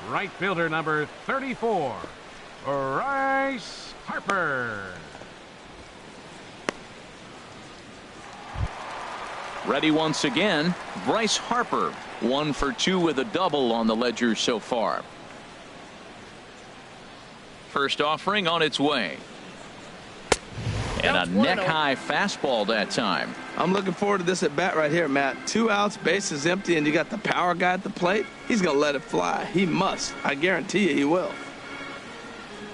Right fielder number 34, Bryce Harper. Ready once again, Bryce Harper. 1 for 2 with a double on the ledger so far. First offering on its way. And a neck-high fastball that time. I'm looking forward to this at bat right here, Matt. 2 outs, bases empty, and you got the power guy at the plate. He's going to let it fly. He must. I guarantee you he will.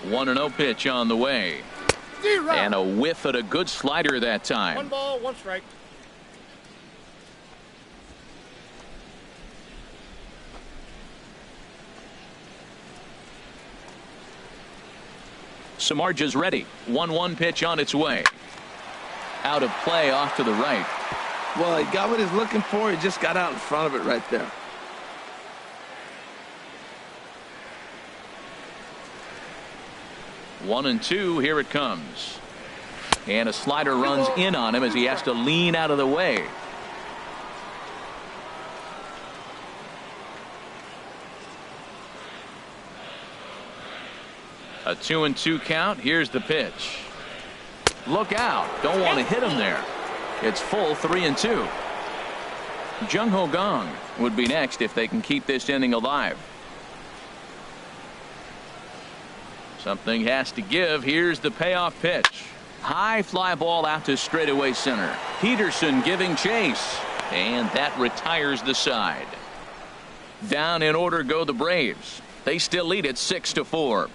1-0 pitch on the way. And a whiff at a good slider that time. 1 ball, 1 strike. Samardzija's ready. 1-1 pitch on its way. Out of play off to the right. Well, he got what he's looking for. He just got out in front of it right there. One and two. Here it comes. And a slider runs in on him as he has to lean out of the way. A 2-2 count. Here's the pitch. Look out. Don't want to hit him there. It's full 3-2. Jung Ho Gong would be next if they can keep this inning alive. Something has to give. Here's the payoff pitch. High fly ball out to straightaway center. Peterson giving chase. And that retires the side. Down in order go the Braves. They still lead it 6-4.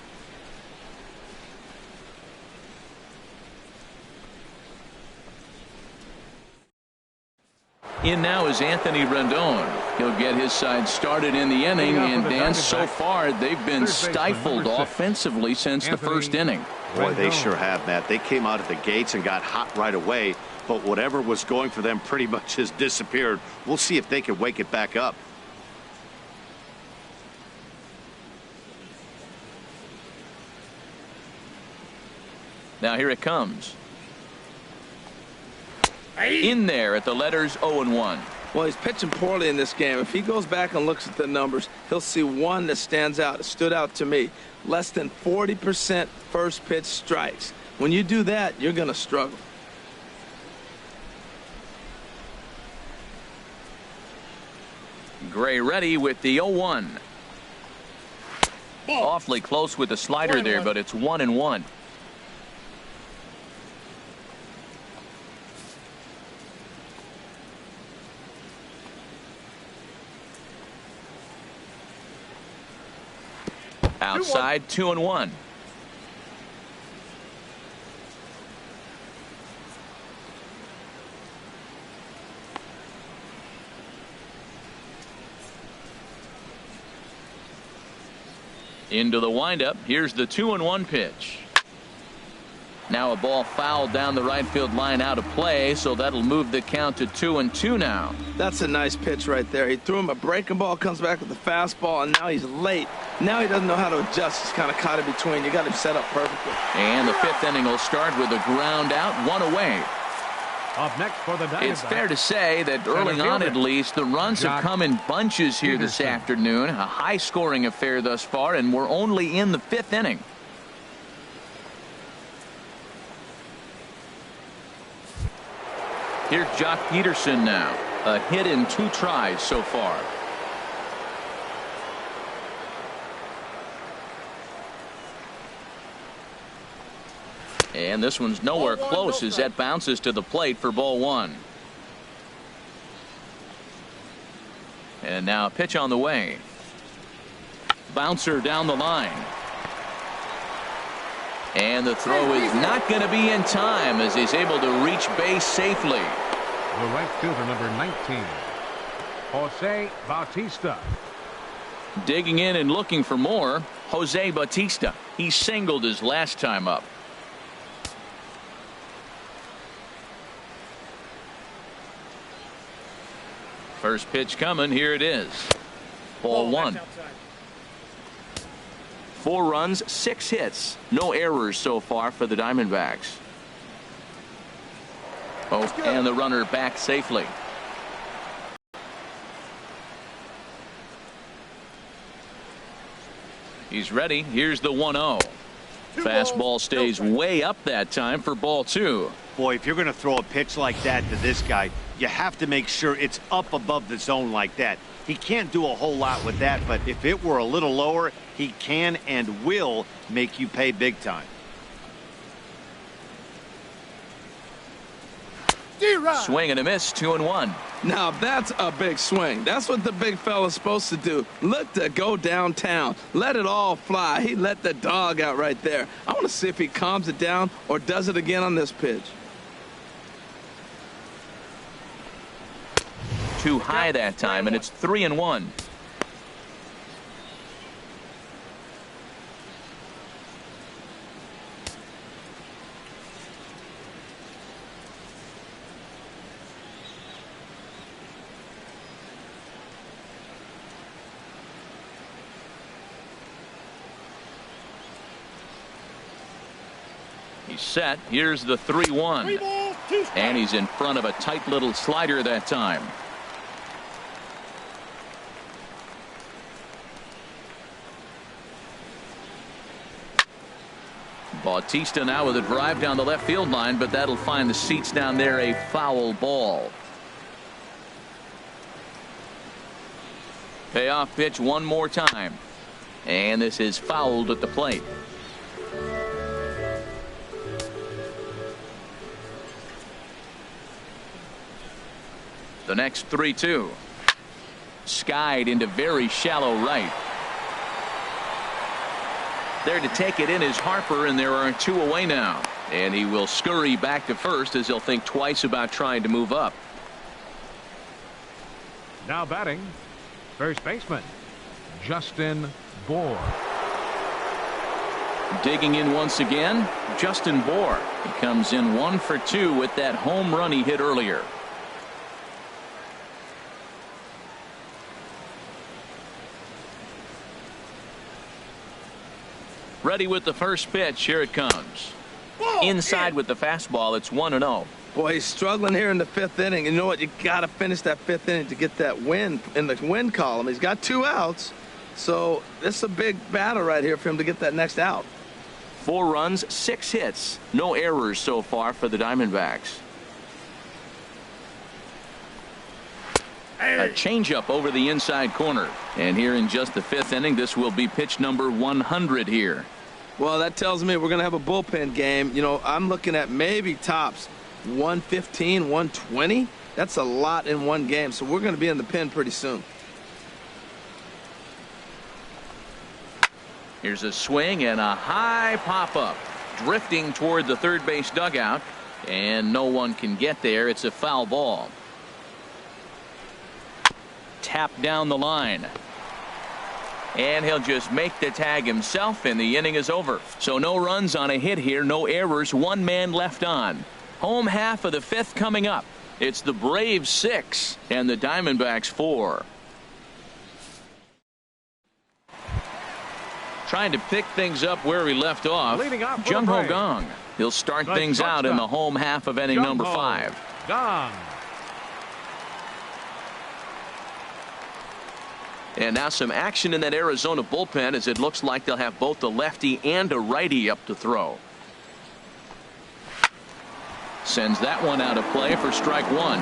In now is Anthony Rendon. He'll get his side started in the inning, and Dan, so far they've been stifled offensively since the first inning. Boy, they sure have, Matt. They came out of the gates and got hot right away, but whatever was going for them pretty much has disappeared. We'll see if they can wake it back up. Now here it comes. In there at the letters 0-1. Well, he's pitching poorly in this game. If he goes back and looks at the numbers, he'll see one that stands out. It stood out to me. Less than 40% first pitch strikes. When you do that, you're going to struggle. Gray ready with the 0-1. Awfully close with the slider there, but it's 1-1. Outside, 2-1. Into the windup. Here's the 2-1 pitch. Now a ball fouled down the right field line out of play, so that'll move the count to 2-2 now. That's a nice pitch right there. He threw him a breaking ball, comes back with a fastball, and now he's late. Now he doesn't know how to adjust. He's kind of caught in between. You got him set up perfectly. And the 5th inning will start with a ground out, 1 away. Up next for the Diamondbacks. It's fair to say that early on, at least, the runs have come in bunches here this afternoon. A high-scoring affair thus far, and we're only in the 5th inning. Here's Jock Peterson now. A hit in 2 tries so far. And this one's nowhere close as that bounces to the plate for ball 1. And now a pitch on the way. Bouncer down the line. And the throw is not going to be in time as he's able to reach base safely. The right fielder, number 19, Jose Bautista. Digging in and looking for more, Jose Bautista. He singled his last time up. First pitch coming. Here it is. Ball 1. 4 runs, 6 hits. No errors so far for the Diamondbacks. Oh, and the runner back safely. He's ready. Here's the 1-0. Fastball stays way up that time for ball 2. Boy, if you're going to throw a pitch like that to this guy, you have to make sure it's up above the zone like that. He can't do a whole lot with that, but if it were a little lower, he can and will make you pay big time. Swing and a miss, 2-1. Now that's a big swing. That's what the big fella's supposed to do. Look to go downtown. Let it all fly. He let the dog out right there. I want to see if he calms it down or does it again on this pitch. Too high that time, and it's 3-1. He's set. Here's the 3-1. And he's in front of a tight little slider that time. Bautista now with a drive down the left field line, but that'll find the seats down there a foul ball. Payoff pitch one more time. And this is fouled at the plate. The next 3-2. Skied into very shallow right. There to take it in is Harper, and there are 2 away now. And he will scurry back to first as he'll think twice about trying to move up. Now batting, first baseman, Justin Bour. Digging in once again, Justin Bour. He comes in 1 for 2 with that home run he hit earlier. Ready with the first pitch. Here it comes. Inside with the fastball. It's 1-0. Boy, he's struggling here in the 5th inning. You know what? You got to finish that 5th inning to get that win in the win column. He's got 2 outs. So this is a big battle right here for him to get that next out. 4 runs, 6 hits. No errors so far for the Diamondbacks. A changeup over the inside corner. And here in just the 5th inning, this will be pitch number 100 here. Well, that tells me we're going to have a bullpen game. You know, I'm looking at maybe tops 115, 120. That's a lot in one game, so we're going to be in the pen pretty soon. Here's a swing and a high pop-up. Drifting toward the third base dugout, and no one can get there. It's a foul ball. Tapped down the line. And he'll just make the tag himself, and the inning is over. So no runs on a hit here, no errors, 1 man left on. Home half of the 5th coming up. It's the Braves 6 and the Diamondbacks 4. Trying to pick things up where we left off. Jung Ho Gong. He'll start things out in the home half of inning number 5. Gong. And now some action in that Arizona bullpen, as it looks like they'll have both a lefty and a righty up to throw. Sends that one out of play for strike 1.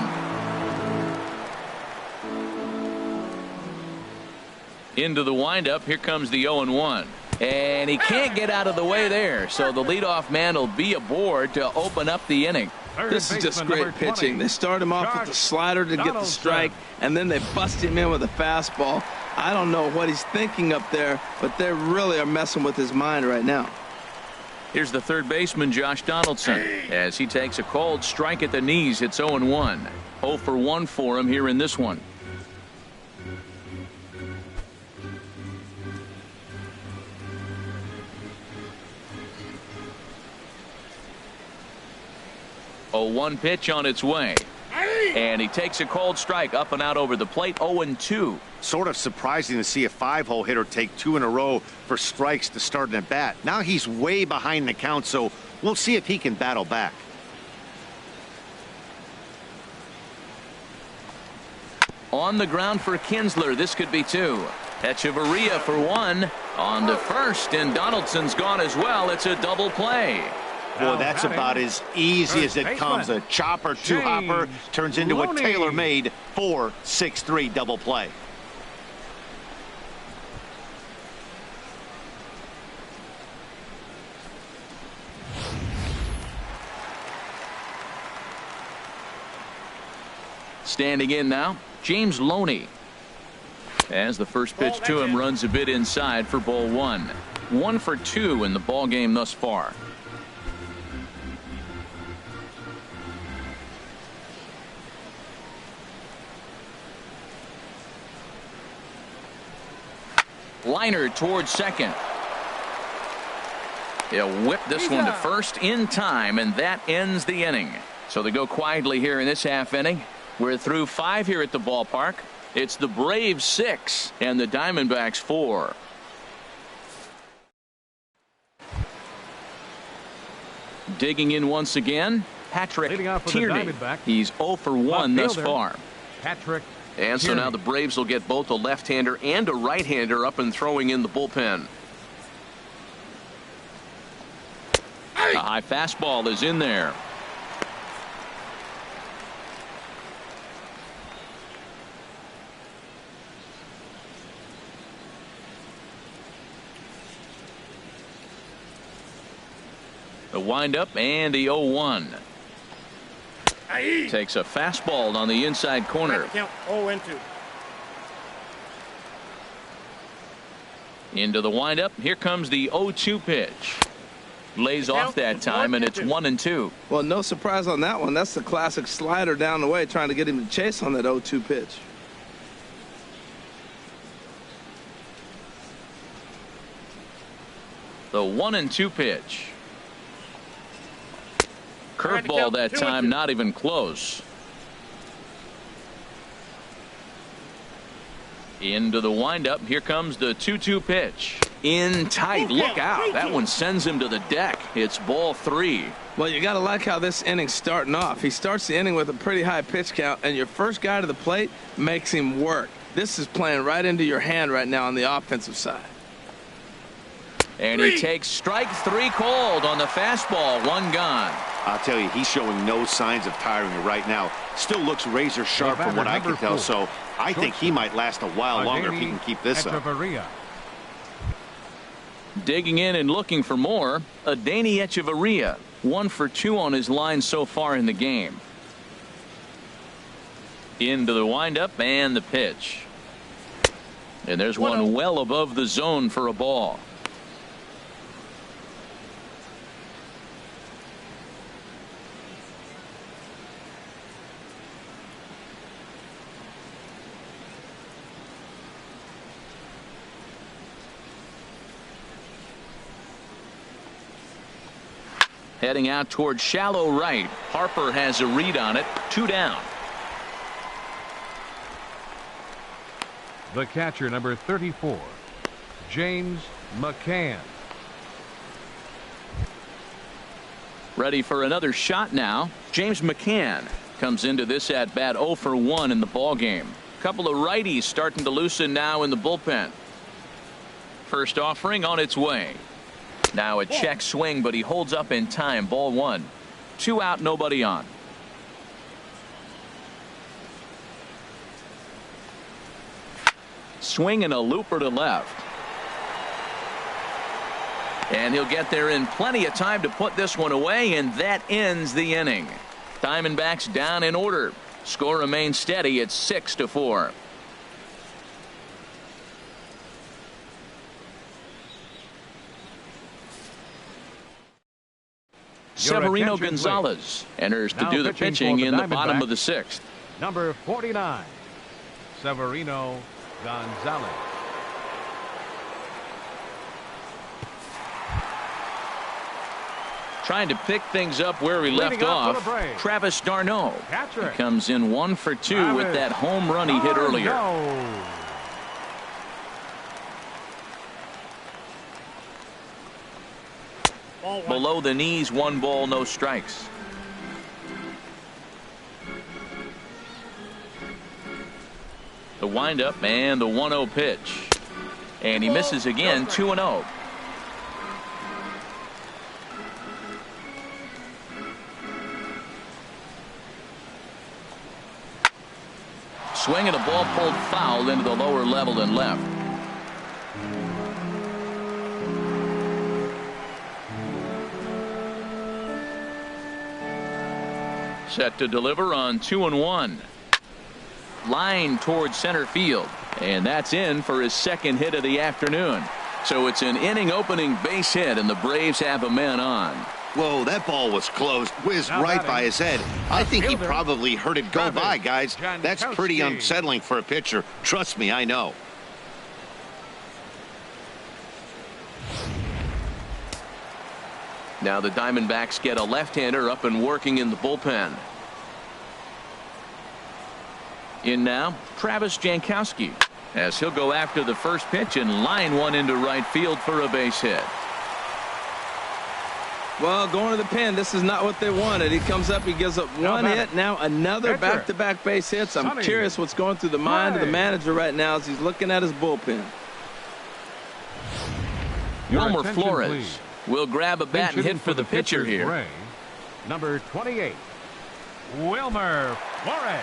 Into the windup. Here comes the 0-1. And he can't get out of the way there. So the leadoff man will be aboard to open up the inning. This is just great pitching. They start him off with the slider to get the strike, and then they bust him in with a fastball. I don't know what he's thinking up there, but they really are messing with his mind right now. Here's the third baseman, Josh Donaldson, as he takes a cold strike at the knees. It's 0-1. 0 for 1 for him here in this one. A 1 pitch on its way. And he takes a cold strike up and out over the plate. 0-2. Sort of surprising to see a 5-hole hitter take 2 in a row for strikes to start an at bat. Now he's way behind the count, so we'll see if he can battle back. On the ground for Kinsler. This could be 2. Echeverria for 1 on the first, and Donaldson's gone as well. It's a double play. Boy, that's about as easy as it comes. A chopper, 2-hopper turns into a tailor-made 4-6-3 double play. Standing in now, James Loney. As the first pitch to him runs a bit inside for ball 1. 1 for 2 in the ball game thus far. Liner towards second. He'll whip this one to first in time, and that ends the inning. So they go quietly here in this half inning. We're through 5 here at the ballpark. It's the Braves 6 and the Diamondbacks 4. Digging in once again, Patrick Tierney. He's 0 for 1 thus far. Patrick. And so now the Braves will get both a left-hander and a right-hander up and throwing in the bullpen. A high fastball is in there. The windup and the 0-1. Takes a fastball on the inside corner. Count 0-2. Into the windup. Here comes the 0-2 pitch. Lays off that time, and it's 1-2. Well, no surprise on that one. That's the classic slider down the way, trying to get him to chase on that 0-2 pitch. The 1-2 pitch. Curveball that time, not even close. Into the windup. Here comes the 2-2 pitch. In tight. Look out. That one sends him to the deck. It's ball 3. Well, you got to like how this inning's starting off. He starts the inning with a pretty high pitch count, and your first guy to the plate makes him work. This is playing right into your hand right now on the offensive side. And he takes strike 3 cold on the fastball. 1 gone. I'll tell you, he's showing no signs of tiring right now. Still looks razor sharp from what I can tell, so I think he might last a while longer if he can keep this up. Digging in and looking for more, Adeiny Echeverria, 1 for 2 on his line so far in the game. Into the windup and the pitch. And there's one well above the zone for a ball. Heading out towards shallow right. Harper has a read on it. 2 down. The catcher, number 34, James McCann. Ready for another shot now. James McCann comes into this at bat 0 for 1 in the ball game. Couple of righties starting to loosen now in the bullpen. First offering on its way. Now a check swing, but he holds up in time. Ball 1. 2 out, nobody on. Swing and a looper to left. And he'll get there in plenty of time to put this one away, and that ends the inning. Diamondbacks down in order. Score remains steady at 6-4. Severino Gonzalez enters to do the pitching in the bottom of the 6th. Number 49, Severino Gonzalez. Trying to pick things up where we left off. Travis d'Arnaud. He comes in 1 for 2 with that home run he hit earlier. Below the knees, 1 ball, no strikes. The windup and the 1-0 pitch. And he misses again. 2-0. Swing and a ball pulled foul into the lower level and left. Set to deliver on 2-1. Line towards center field, and that's in for his 2nd hit of the afternoon. So it's an inning opening base hit, and the Braves have a man on. Whoa, that ball was close. Whizzed right by his head. I think he probably heard it go by, guys. That's pretty unsettling for a pitcher. Trust me, I know. Now the Diamondbacks get a left-hander up and working in the bullpen. In now, Travis Jankowski, as he'll go after the first pitch and line one into right field for a base hit. Well, going to the pen, this is not what they wanted. He comes up, he gives up 1 hit, now another back-to-back base hits. I'm curious what's going through the mind of the manager right now as he's looking at his bullpen. Wilmer Flores will grab a bat and hit for the pitcher here. Number 28, Wilmer Flores.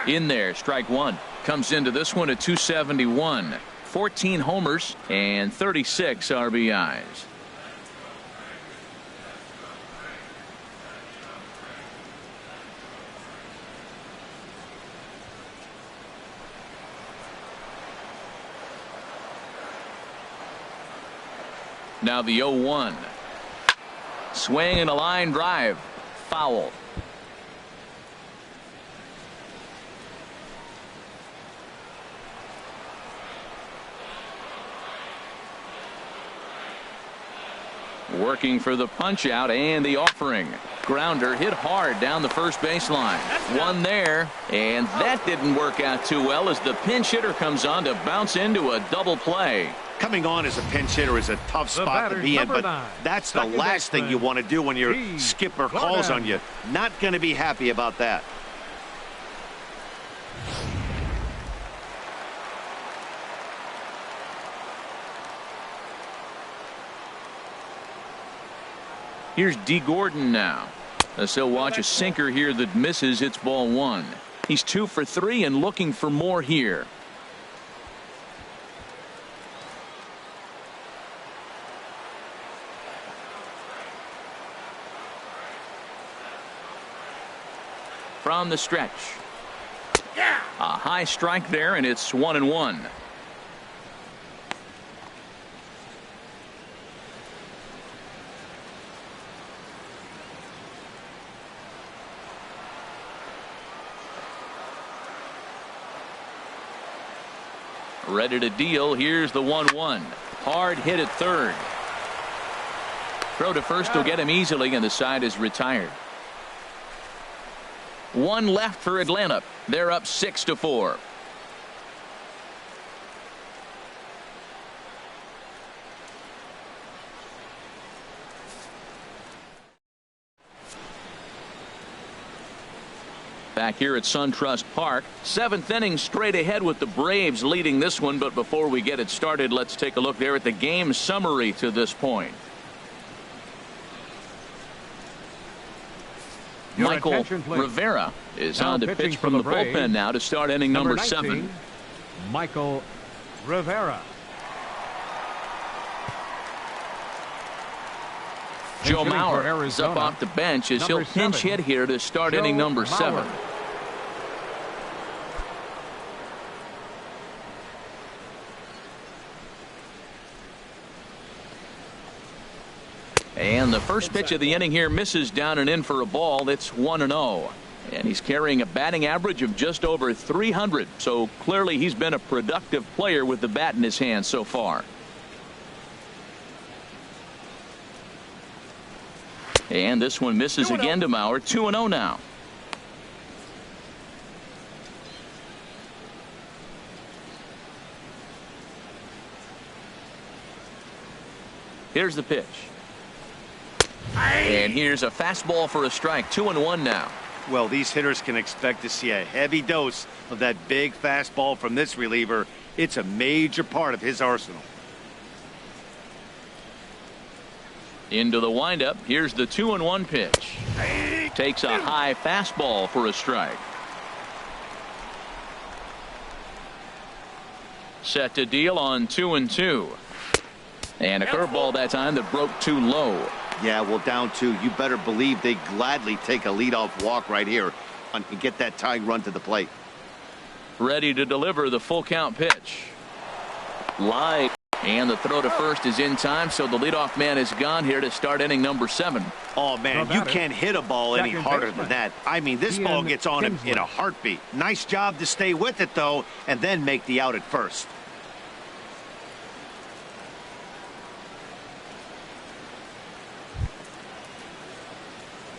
In there, strike one. Comes into this one at 271. 14 homers and 36 RBIs. Now the 0-1. Swing and a line drive. Foul. Working for the punch out and the offering. Grounder hit hard down the first baseline. One there, and that didn't work out too well as the pinch hitter comes on to bounce into a double play. Coming on as a pinch hitter is a tough spot to be in, but that's the last thing you want to do when your skipper calls on you. Not going to be happy about that. Here's D. Gordon now. As he'll watch a sinker here that misses. It's ball 1. He's 2 for 3 and looking for more here. From the stretch. A high strike there, and it's 1-1. Ready to deal. Here's the 1-1. Hard hit at third. Throw to first will get him easily, and the side is retired. 1 left for Atlanta. They're up 6-4. Back here at SunTrust Park, 7th inning straight ahead with the Braves leading this one. But before we get it started, let's take a look there at the game summary to this point. Michael Rivera is on the pitch from the bullpen now to start inning number 7. Michael Rivera. Joe Mauer is up off the bench as he'll pinch hit here to start inning number 7. And the first pitch of the inning here misses down and in for a ball. That's 1-0. And he's carrying a batting average of just over 300. So clearly he's been a productive player with the bat in his hand so far. And this one misses again to Mauer. 2-0 now. Here's the pitch. And here's a fastball for a strike. 2-1 now. Well, these hitters can expect to see a heavy dose of that big fastball from this reliever. It's a major part of his arsenal. Into the windup. Here's the 2-1 pitch. Takes a high fastball for a strike. Set to deal on 2-2. And a curveball that time that broke too low. Yeah, well, down 2. You better believe they gladly take a leadoff walk right here and get that tying run to the plate. Ready to deliver the full count pitch. Line. And the throw to first is in time, so the leadoff man is gone here to start inning number 7. Oh, man, you can't hit a ball any harder than that. I mean, this ball gets on him in a heartbeat. Nice job to stay with it, though, and then make the out at first.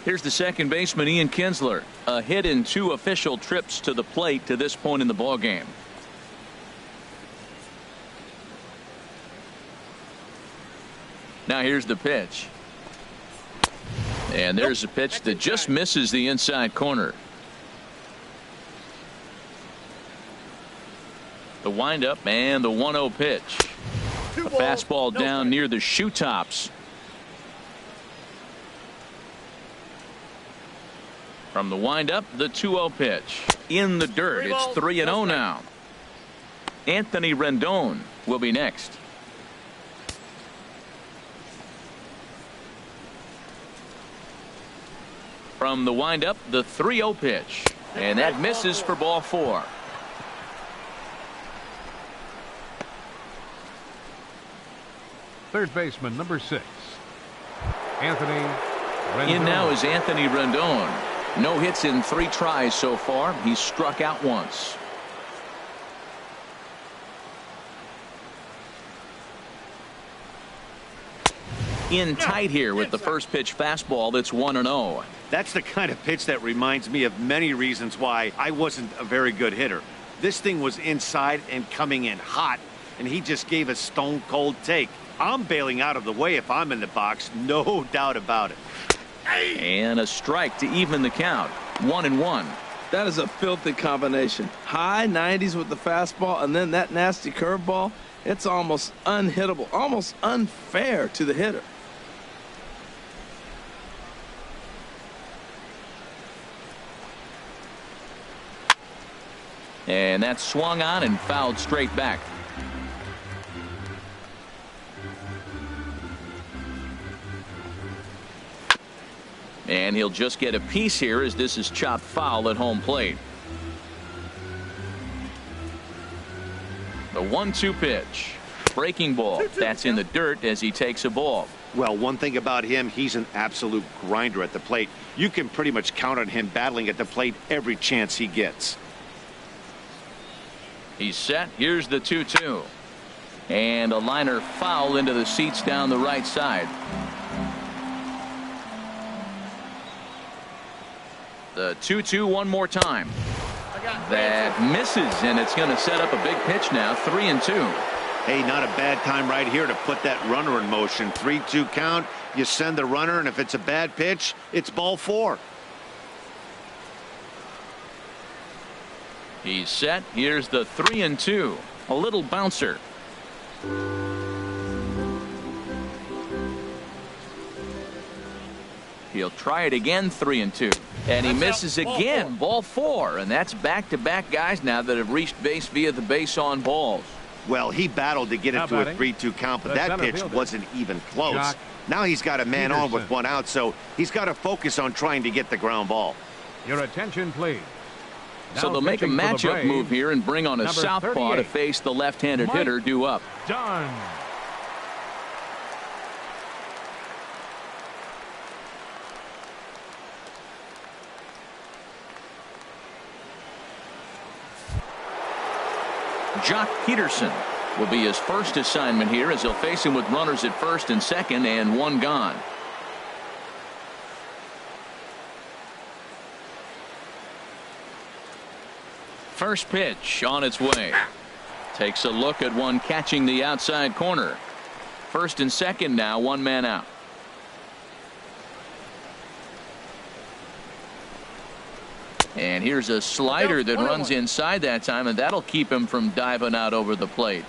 Here's the second baseman, Ian Kinsler. A hit in 2 official trips to the plate to this point in the ballgame. Now here's the pitch. And there's a pitch that just misses the inside corner. The windup and the 1-0 pitch. A fastball down near the shoe tops. From the windup, the 2-0 pitch. In the dirt. It's 3-0 now. Anthony Rendon will be next. From the windup, the 3-0 pitch. And that misses for ball 4. Third baseman, number 6. Anthony Rendon. In now is Anthony Rendon. No hits in 3 tries so far. He's struck out once. In tight here with the first pitch fastball. That's 1-0. That's the kind of pitch that reminds me of many reasons why I wasn't a very good hitter. This thing was inside and coming in hot, and he just gave a stone cold take. I'm bailing out of the way if I'm in the box, no doubt about it. And a strike to even the count. 1-1. That is a filthy combination. High 90s with the fastball and then that nasty curveball. It's almost unhittable, almost unfair to the hitter. And that's swung on and fouled straight back. And he'll just get a piece here as this is chopped foul at home plate. The 1-2 pitch. Breaking ball. That's in the dirt as he takes a ball. Well, one thing about him, he's an absolute grinder at the plate. You can pretty much count on him battling at the plate every chance he gets. He's set. Here's the 2-2. And a liner foul into the seats down the right side. The 2-2 one more time. That misses, and it's going to set up a big pitch now. 3-2. Hey, not a bad time right here to put that runner in motion. 3-2 count. You send the runner, and if it's a bad pitch, it's ball 4. He's set. Here's the 3-2. A little bouncer. He'll try it again. 3-2. And he misses again. Ball 4. And that's back-to-back guys now that have reached base via the base on balls. Well, he battled to get it to a 3-2 count, but that pitch wasn't even close. Now he's got a man on with 1 out, so he's got to focus on trying to get the ground ball. Your attention, please. So they'll make a matchup move here and bring on a southpaw to face the left-handed hitter due up. Done. Jock Peterson will be his first assignment here as he'll face him with runners at first and second and 1 gone. First pitch on its way. Takes a look at one catching the outside corner. First and second now, 1 man out. And here's a slider that runs inside that time, and that'll keep him from diving out over the plate.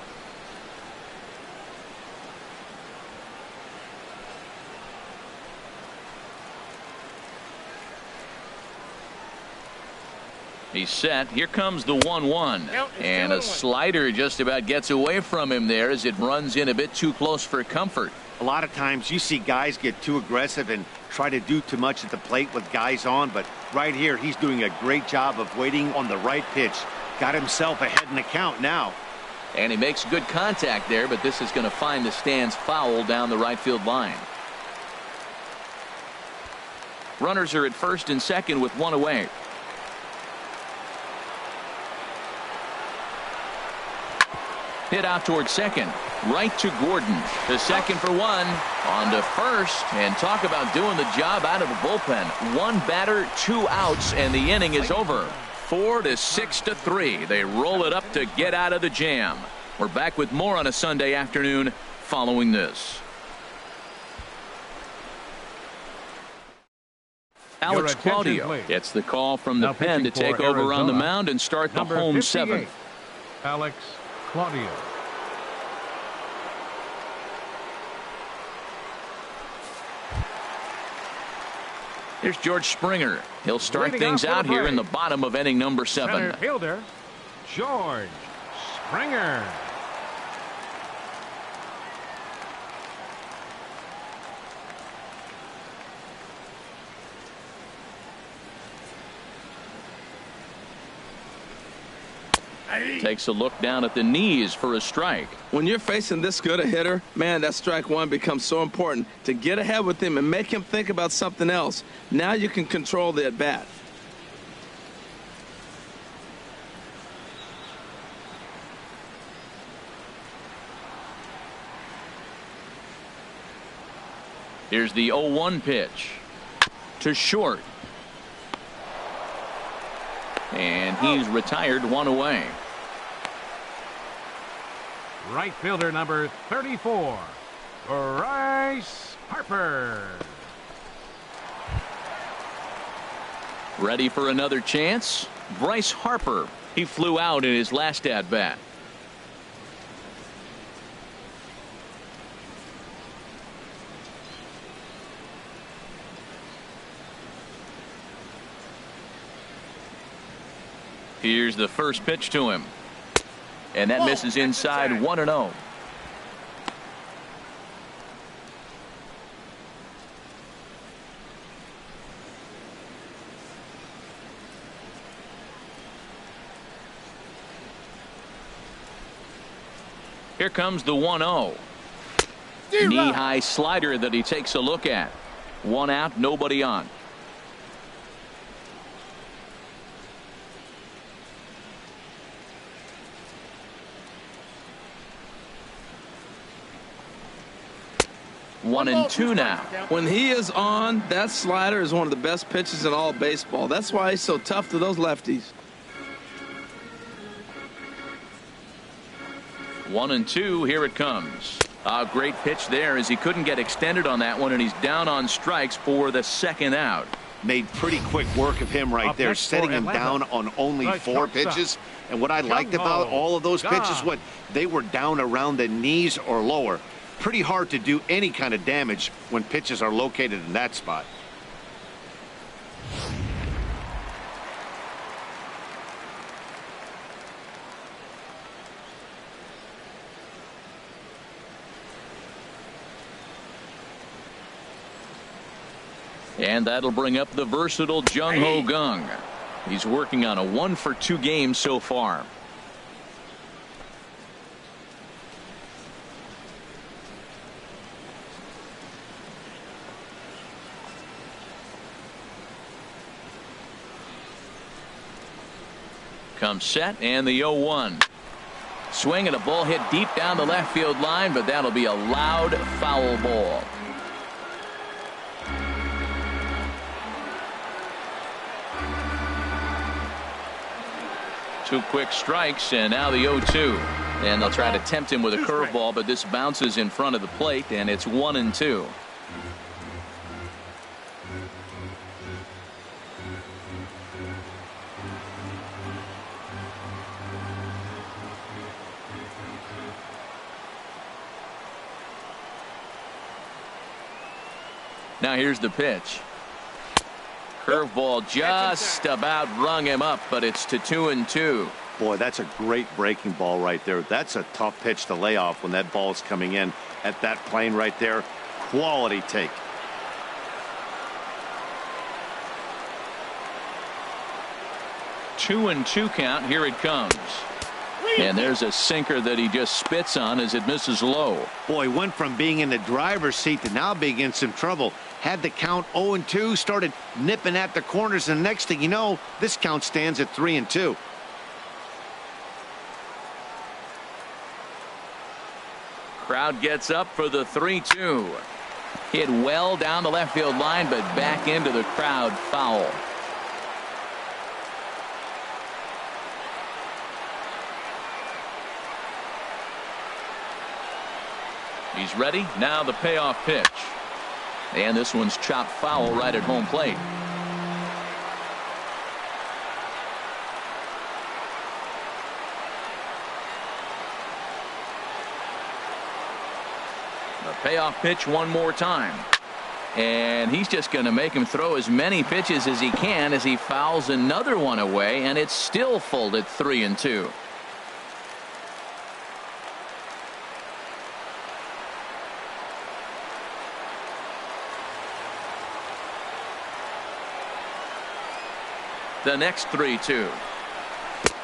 He's set. Here comes the 1-1. And a slider just about gets away from him there as it runs in a bit too close for comfort. A lot of times you see guys get too aggressive and try to do too much at the plate with guys on, but right here he's doing a great job of waiting on the right pitch. Got himself ahead in the count now. And he makes good contact there, but this is going to find the stands foul down the right field line. Runners are at first and second with 1 away. Hit out towards second. Right to Gordon. The second for 1. On to first. And talk about doing the job out of the bullpen. 1 batter, 2 outs, and the inning is over. 4-6-3. They roll it up to get out of the jam. We're back with more on a Sunday afternoon following this. Alex Claudio gets the call from the pen to take over on the mound and start the home 7th. Alex Claudio. Here's George Springer. He'll start things out here in the bottom of inning number 7. Center fielder George Springer. Takes a look down at the knees for a strike. When you're facing this good a hitter, man, that strike 1 becomes so important to get ahead with him and make him think about something else. Now you can control the at-bat. Here's the 0-1 pitch to short. And he's retired 1 away. Right fielder number 34, Bryce Harper. Ready for another chance? Bryce Harper. He flew out in his last at-bat. Here's the first pitch to him. And that misses inside 1-0. Here comes the 1-0. Knee-high slider that he takes a look at. 1 out, nobody on. One and two now. When he is on, that slider is one of the best pitches in all baseball. That's why he's so tough to those lefties. 1-2. Here it comes. A great pitch there as he couldn't get extended on that one, and he's down on strikes for the second out. Made pretty quick work of him right there, setting him down on only 4 pitches. And what I liked about all of those pitches, they were down around the knees or lower. Pretty hard to do any kind of damage when pitches are located in that spot. And that'll bring up the versatile Jung Ho Kang. He's working on a 1-for-2 game so far. Comes set and the 0-1. Swing and a ball hit deep down the left field line, but that'll be a loud foul ball. Two quick strikes, and now the 0-2. And they'll try to tempt him with a curveball, but this bounces in front of the plate, and it's 1-2. Now here's the pitch. Curveball just about rung him up, but it's to 2-2. Boy, that's a great breaking ball right there. That's a tough pitch to lay off when that ball's coming in at that plane right there. Quality take. Two and two count. Here it comes. And there's a sinker that he just spits on as it misses low. Boy, went from being in the driver's seat to now being in some trouble. Had the count 0-2, started nipping at the corners, and the next thing you know, this count stands at 3-2. Crowd gets up for the 3-2. Hit well down the left field line, but back into the crowd, foul. He's ready. Now the payoff pitch. And this one's chopped foul right at home plate. The payoff pitch one more time. And he's just going to make him throw as many pitches as he can as he fouls another one away, and it's still full at 3-2. The next 3-2.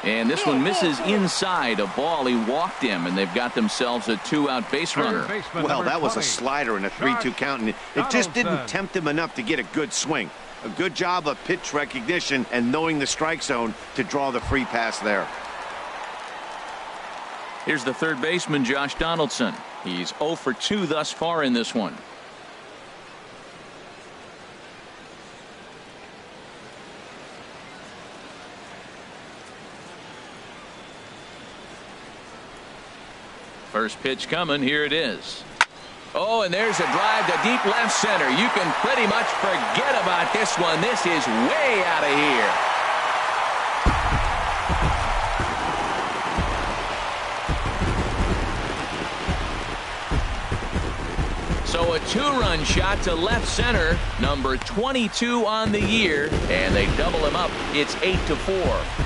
And this one misses inside a ball. He walked him, and they've got themselves a 2-out base runner. Well, that was a slider in a 3-2 count, and it just didn't tempt him enough to get a good swing. A good job of pitch recognition and knowing the strike zone to draw the free pass there. Here's the third baseman, Josh Donaldson. He's 0 for 2 thus far in this one. First pitch coming. Here it is. Oh, and there's a drive to deep left center. You can pretty much forget about this one. This is way out of here. So a 2-run shot to left center, number 22 on the year, and they double him up. It's 8-4.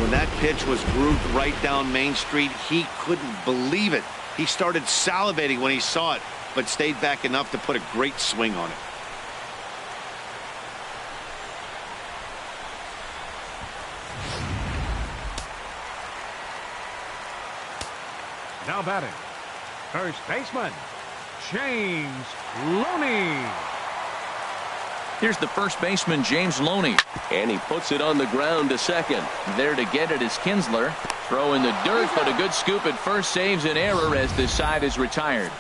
When that pitch was grooved right down Main Street, he couldn't believe it. He started salivating when he saw it, but stayed back enough to put a great swing on it. Now batting, first baseman, James Loney. Here's the first baseman, James Loney. And he puts it on the ground to second. There to get it is Kinsler. Throw in the dirt, but a good scoop at first saves an error as this side is retired.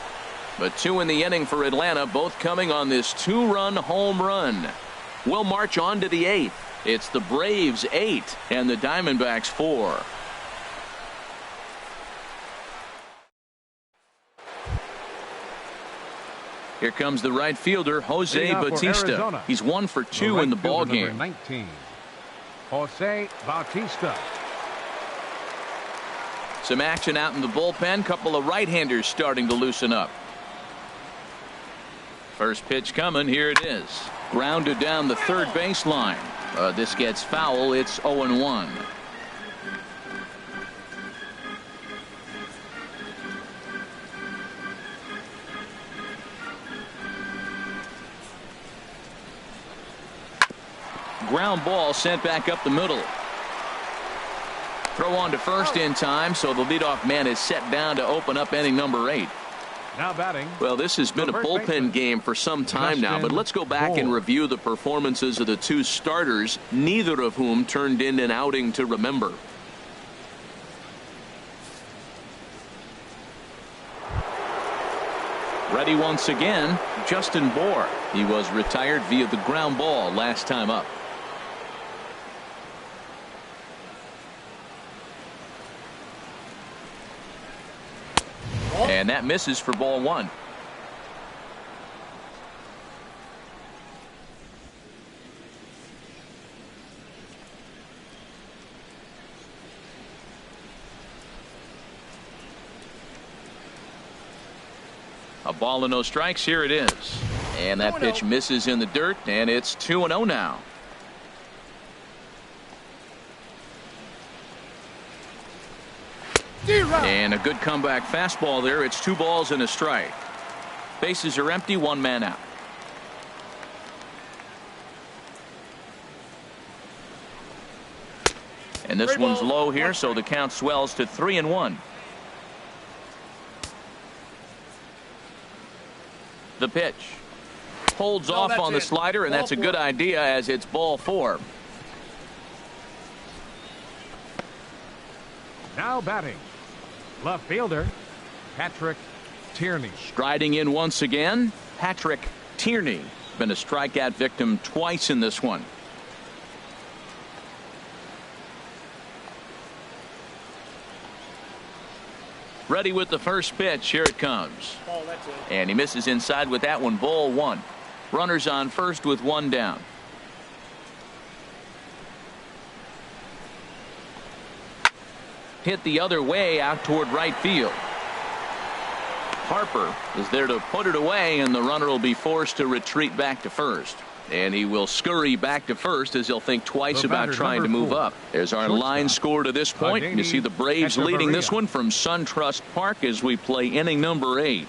But 2 in the inning for Atlanta, both coming on this 2-run home run. We'll march on to the 8th. It's the Braves 8 and the Diamondbacks 4. Here comes the right fielder, Jose Bautista. He's 1 for 2 in the ball game. 19, Jose Bautista. Some action out in the bullpen. Couple of right-handers starting to loosen up. First pitch coming. Here it is. Grounded down the third baseline. This gets foul. It's 0-1. Ground ball sent back up the middle. Throw on to first in time, so the leadoff man is set down to open up inning number 8. Now batting. Well, this has been a bullpen game for some time now, but let's go back and review the performances of the 2 starters, neither of whom turned in an outing to remember. Ready once again, Justin Bour. He was retired via the ground ball last time up. And that misses for ball 1. A ball and no strikes. Here it is. And that pitch misses in the dirt, and it's 2-0 now. And a good comeback fastball there. It's 2 balls and a strike. Bases are empty, 1 man out. And this one's low here, so the count swells to 3-1. The pitch. Holds off on the slider, and that's a good idea as it's ball 4. Now batting, left fielder, Patrick Tierney. Striding in once again, Patrick Tierney. Been a strikeout victim twice in this one. Ready with the first pitch. Here it comes. And he misses inside with that one. Ball 1. Runners on first with 1 down. Hit the other way out toward right field. Harper is there to put it away, and the runner will be forced to retreat back to first. And he will scurry back to first as he'll think twice about trying to move up. There's our line score to this point. You see the Braves leading this one from SunTrust Park as we play inning number 8.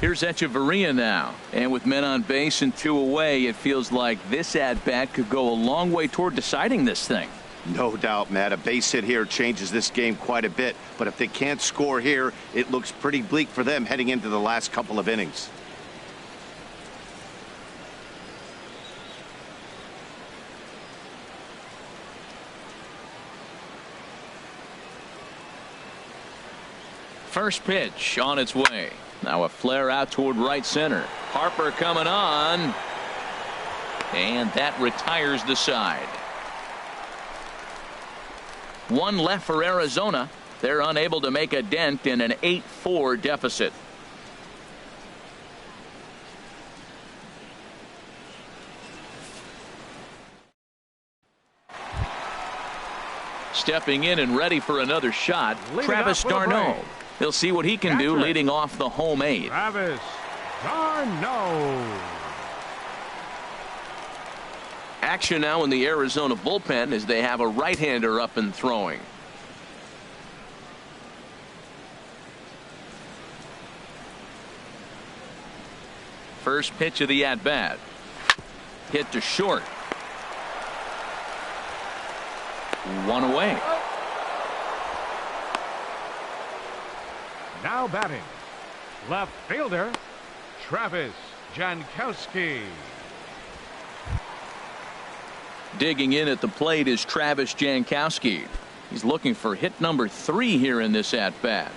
Here's Echeverria now. And with men on base and 2 away, it feels like this at-bat could go a long way toward deciding this thing. No doubt, Matt. A base hit here changes this game quite a bit. But if they can't score here, it looks pretty bleak for them heading into the last couple of innings. First pitch on its way. Now a flare out toward right center. Harper coming on. And that retires the side. 1 left for Arizona. They're unable to make a dent in an 8-4 deficit. Stepping in and ready for another shot, Travis d'Arnaud. He'll see what he can do leading off the home 8. Travis d'Arnaud. Action now in the Arizona bullpen as they have a right-hander up and throwing. First pitch of the at-bat. Hit to short. One away. Now batting, left fielder, Travis Jankowski. Digging in at the plate is Travis Jankowski. He's looking for hit number 3 here in this at-bat.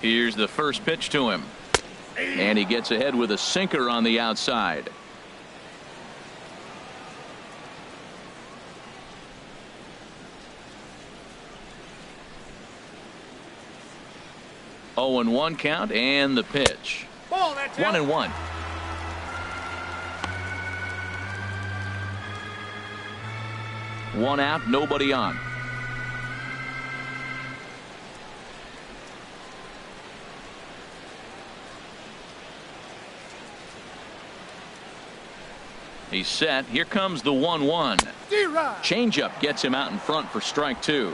Here's the first pitch to him. And he gets ahead with a sinker on the outside. Oh, and 1 count, and the pitch. Ball, that's 1-1. One out, nobody on. He's set. Here comes the 1-1. Changeup gets him out in front for strike 2.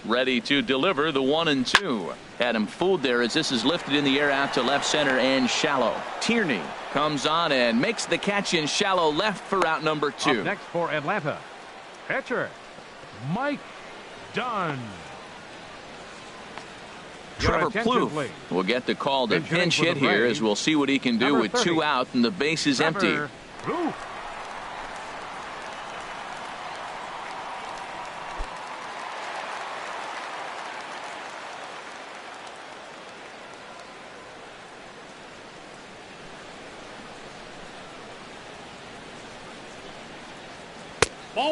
Ready to deliver the 1-2. Had him fooled there as this is lifted in the air out to left center and shallow. Tierney comes on and makes the catch in shallow left for out number 2. Up next for Atlanta, pitcher Mike Dunn. Trevor Plouffe will get the call to pinch hit here as we'll see what he can do with 2 out and the base is empty. Plouffe.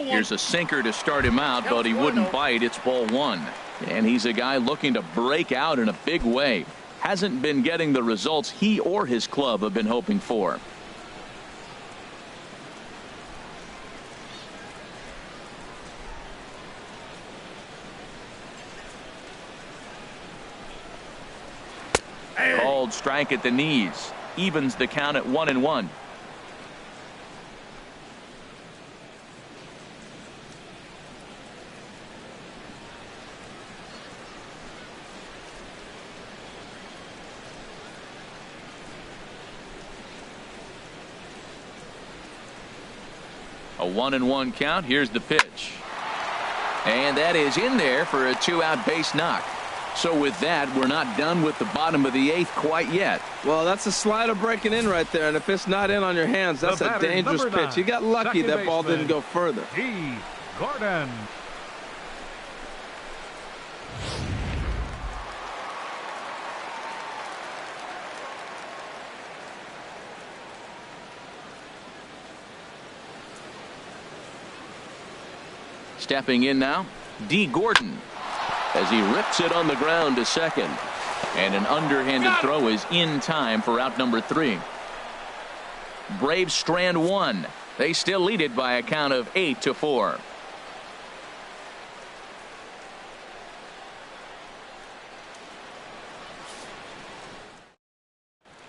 Here's a sinker to start him out, but he wouldn't bite. It's ball 1. And he's a guy looking to break out in a big way. Hasn't been getting the results he or his club have been hoping for. Called strike at the knees. Evens the count at 1-1. A 1-1 count. Here's the pitch. And that is in there for a 2-out base knock. So with that, we're not done with the bottom of the 8th quite yet. Well, that's a slider breaking in right there, and if it's not in on your hands, that's a dangerous pitch. He got lucky that ball didn't go further. D. Gordon. Stepping in now, D. Gordon, as he rips it on the ground to second. And an underhanded throw is in time for out number 3. Braves strand 1. They still lead it by a count of 8-4.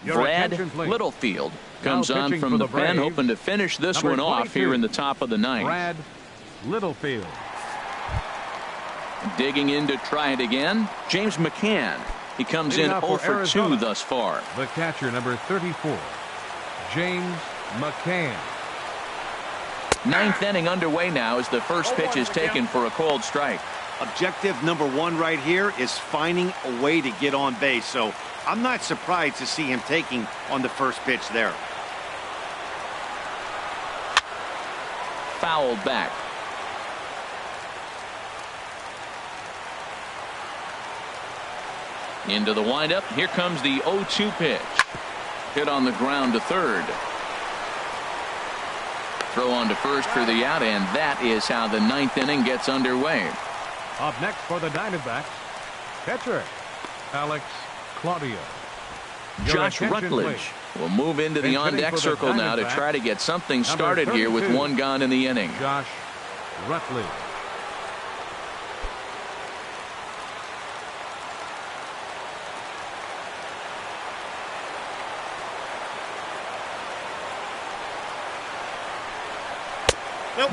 Brad Littlefield comes on from the pen, hoping to finish this one off here in the top of the 9th. Brad Littlefield. Digging in to try it again, James McCann. He comes in 0 for 2 thus far. The catcher, number 34, James McCann. 9th inning underway now as the first pitch is taken for a called strike. Objective number 1 right here is finding a way to get on base. So I'm not surprised to see him taking on the first pitch there. Fouled back. Into the windup. Here comes the 0-2 pitch. Hit on the ground to third. Throw on to first for the out, and that is how the 9th inning gets underway. Up next for the Diamondbacks, catcher Alex Claudio. Josh Rutledge will move into the on-deck circle now to try to get something started here with one gone in the inning. Josh Rutledge.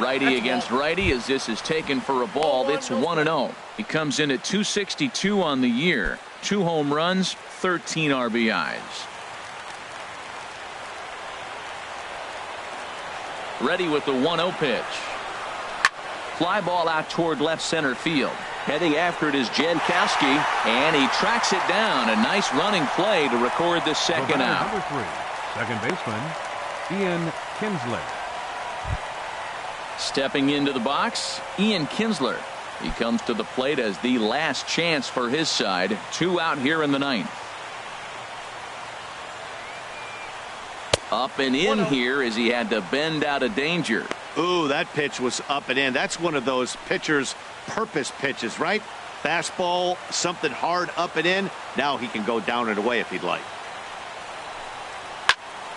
Righty against righty as this is taken for a ball. That's 1-0. He comes in at 262 on the year. 2 home runs, 13 RBIs. Ready with the 1-0 pitch. Fly ball out toward left center field. Heading after it is Jankowski, and he tracks it down. A nice running play to record the second out. Number 3, second baseman, Ian Kinsler. Stepping into the box, Ian Kinsler. He comes to the plate as the last chance for his side. 2 out here in the 9th. Up and in here as he had to bend out of danger. Ooh, that pitch was up and in. That's one of those pitchers' purpose pitches, right? Fastball, something hard up and in. Now he can go down and away if he'd like.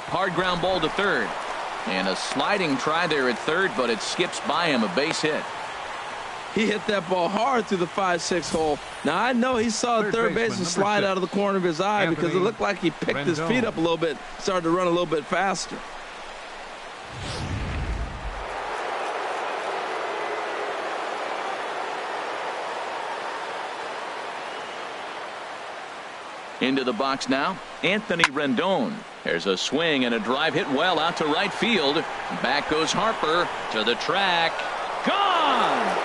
Hard ground ball to third. And a sliding try there at third, but it skips by him, a base hit. He hit that ball hard through the 5-6 hole. Now, I know he saw a third baseman slide out of the corner of his eye because it looked like he picked his feet up a little bit, started to run a little bit faster. Into the box now, Anthony Rendon. There's a swing and a drive hit well out to right field. Back goes Harper to the track. Gone!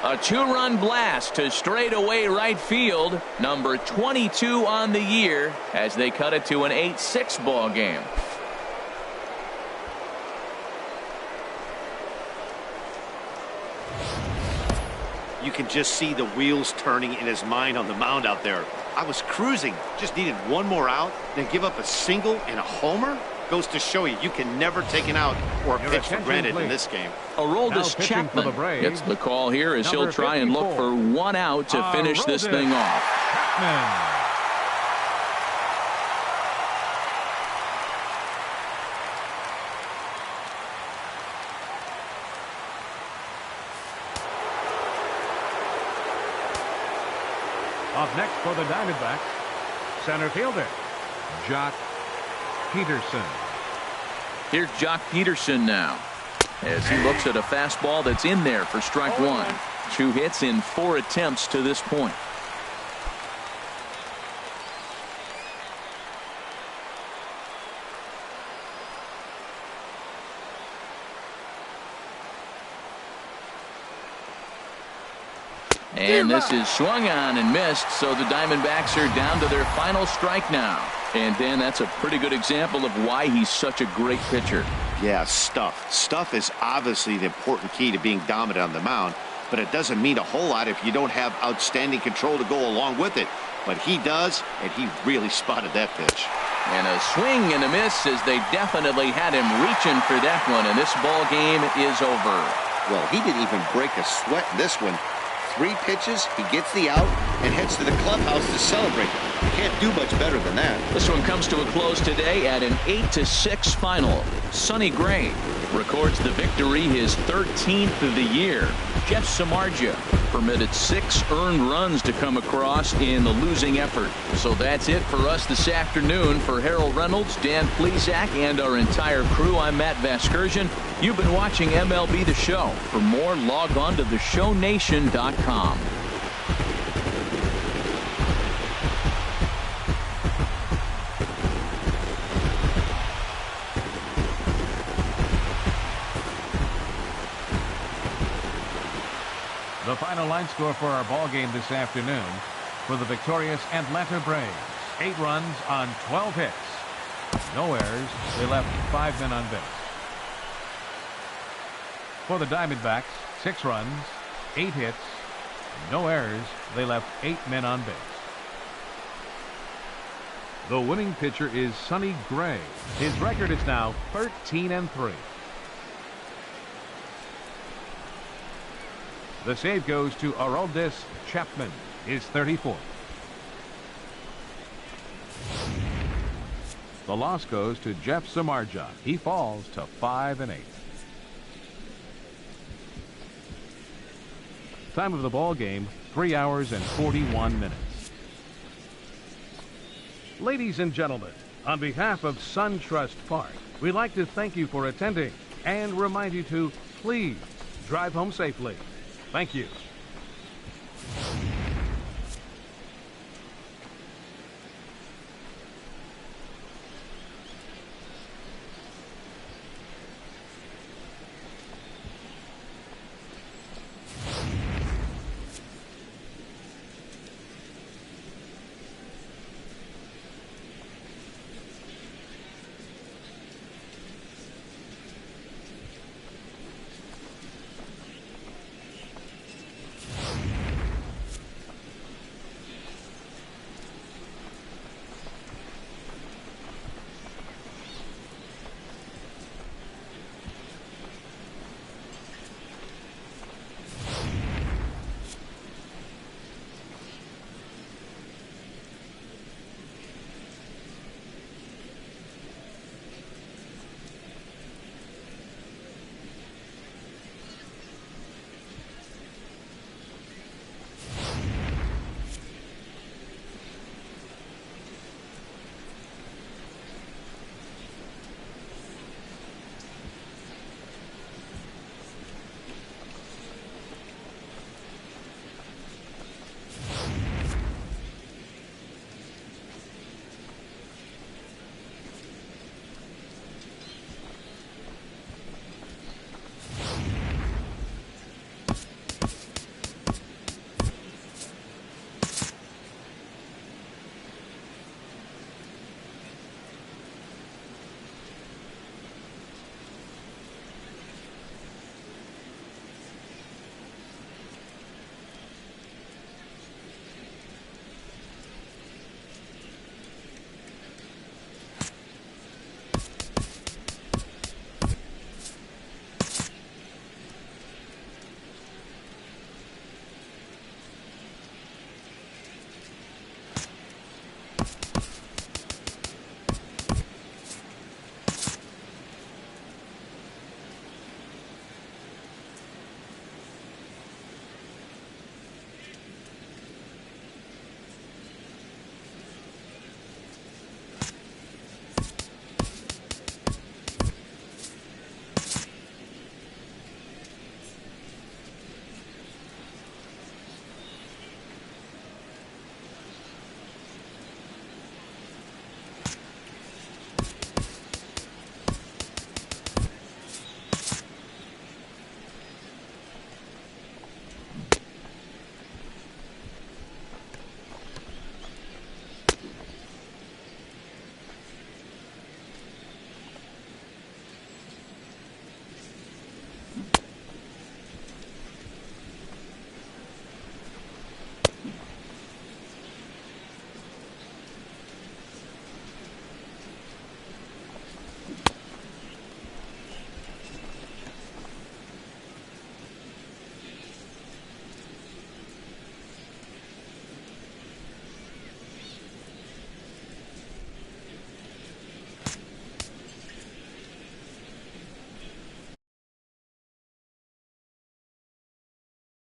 A 2-run blast to straightaway right field. Number 22 on the year as they cut it to an 8-6 ball game. You can just see the wheels turning in his mind on the mound out there. I was cruising, just needed one more out, then give up a single and a homer? Goes to show you, you can never take an out or a pitch for granted in this game. Aroldis Chapman gets the call here as he'll try and look for one out to finish this thing off. Chapman. Up next for the Diamondbacks, center fielder, Jock Peterson. Here's Jock Peterson now as he looks at a fastball that's in there for strike 1. 2 hits in 4 attempts to this point. And this is swung on and missed, so the Diamondbacks are down to their final strike now. And Dan, that's a pretty good example of why he's such a great pitcher. Yeah, stuff. Stuff is obviously the important key to being dominant on the mound, but it doesn't mean a whole lot if you don't have outstanding control to go along with it. But he does, and he really spotted that pitch. And a swing and a miss as they definitely had him reaching for that one, and this ball game is over. Well, he didn't even break a sweat in this one. 3 pitches, he gets the out and heads to the clubhouse to celebrate. You can't do much better than that. This one comes to a close today at an 8-6 final. Sonny Gray records the victory, his 13th of the year. Jeff Samardzija permitted 6 earned runs to come across in the losing effort. So that's it for us this afternoon. For Harold Reynolds, Dan Plesac, and our entire crew, I'm Matt Vasgersian. You've been watching MLB The Show. For more, log on to theshownation.com. The final line score for our ball game this afternoon for the victorious Atlanta Braves. 8 runs on 12 hits. No errors. They left 5 men on base. For the Diamondbacks, 6 runs, 8 hits, no errors. They left 8 men on base. The winning pitcher is Sonny Gray. His record is now 13-3. The save goes to Aroldis Chapman, his 34th. The loss goes to Jeff Samardzija. He falls to 5 and 8. Time of the ball game, 3 hours and 41 minutes. Ladies and gentlemen, on behalf of SunTrust Park, we'd like to thank you for attending and remind you to please drive home safely. Thank you.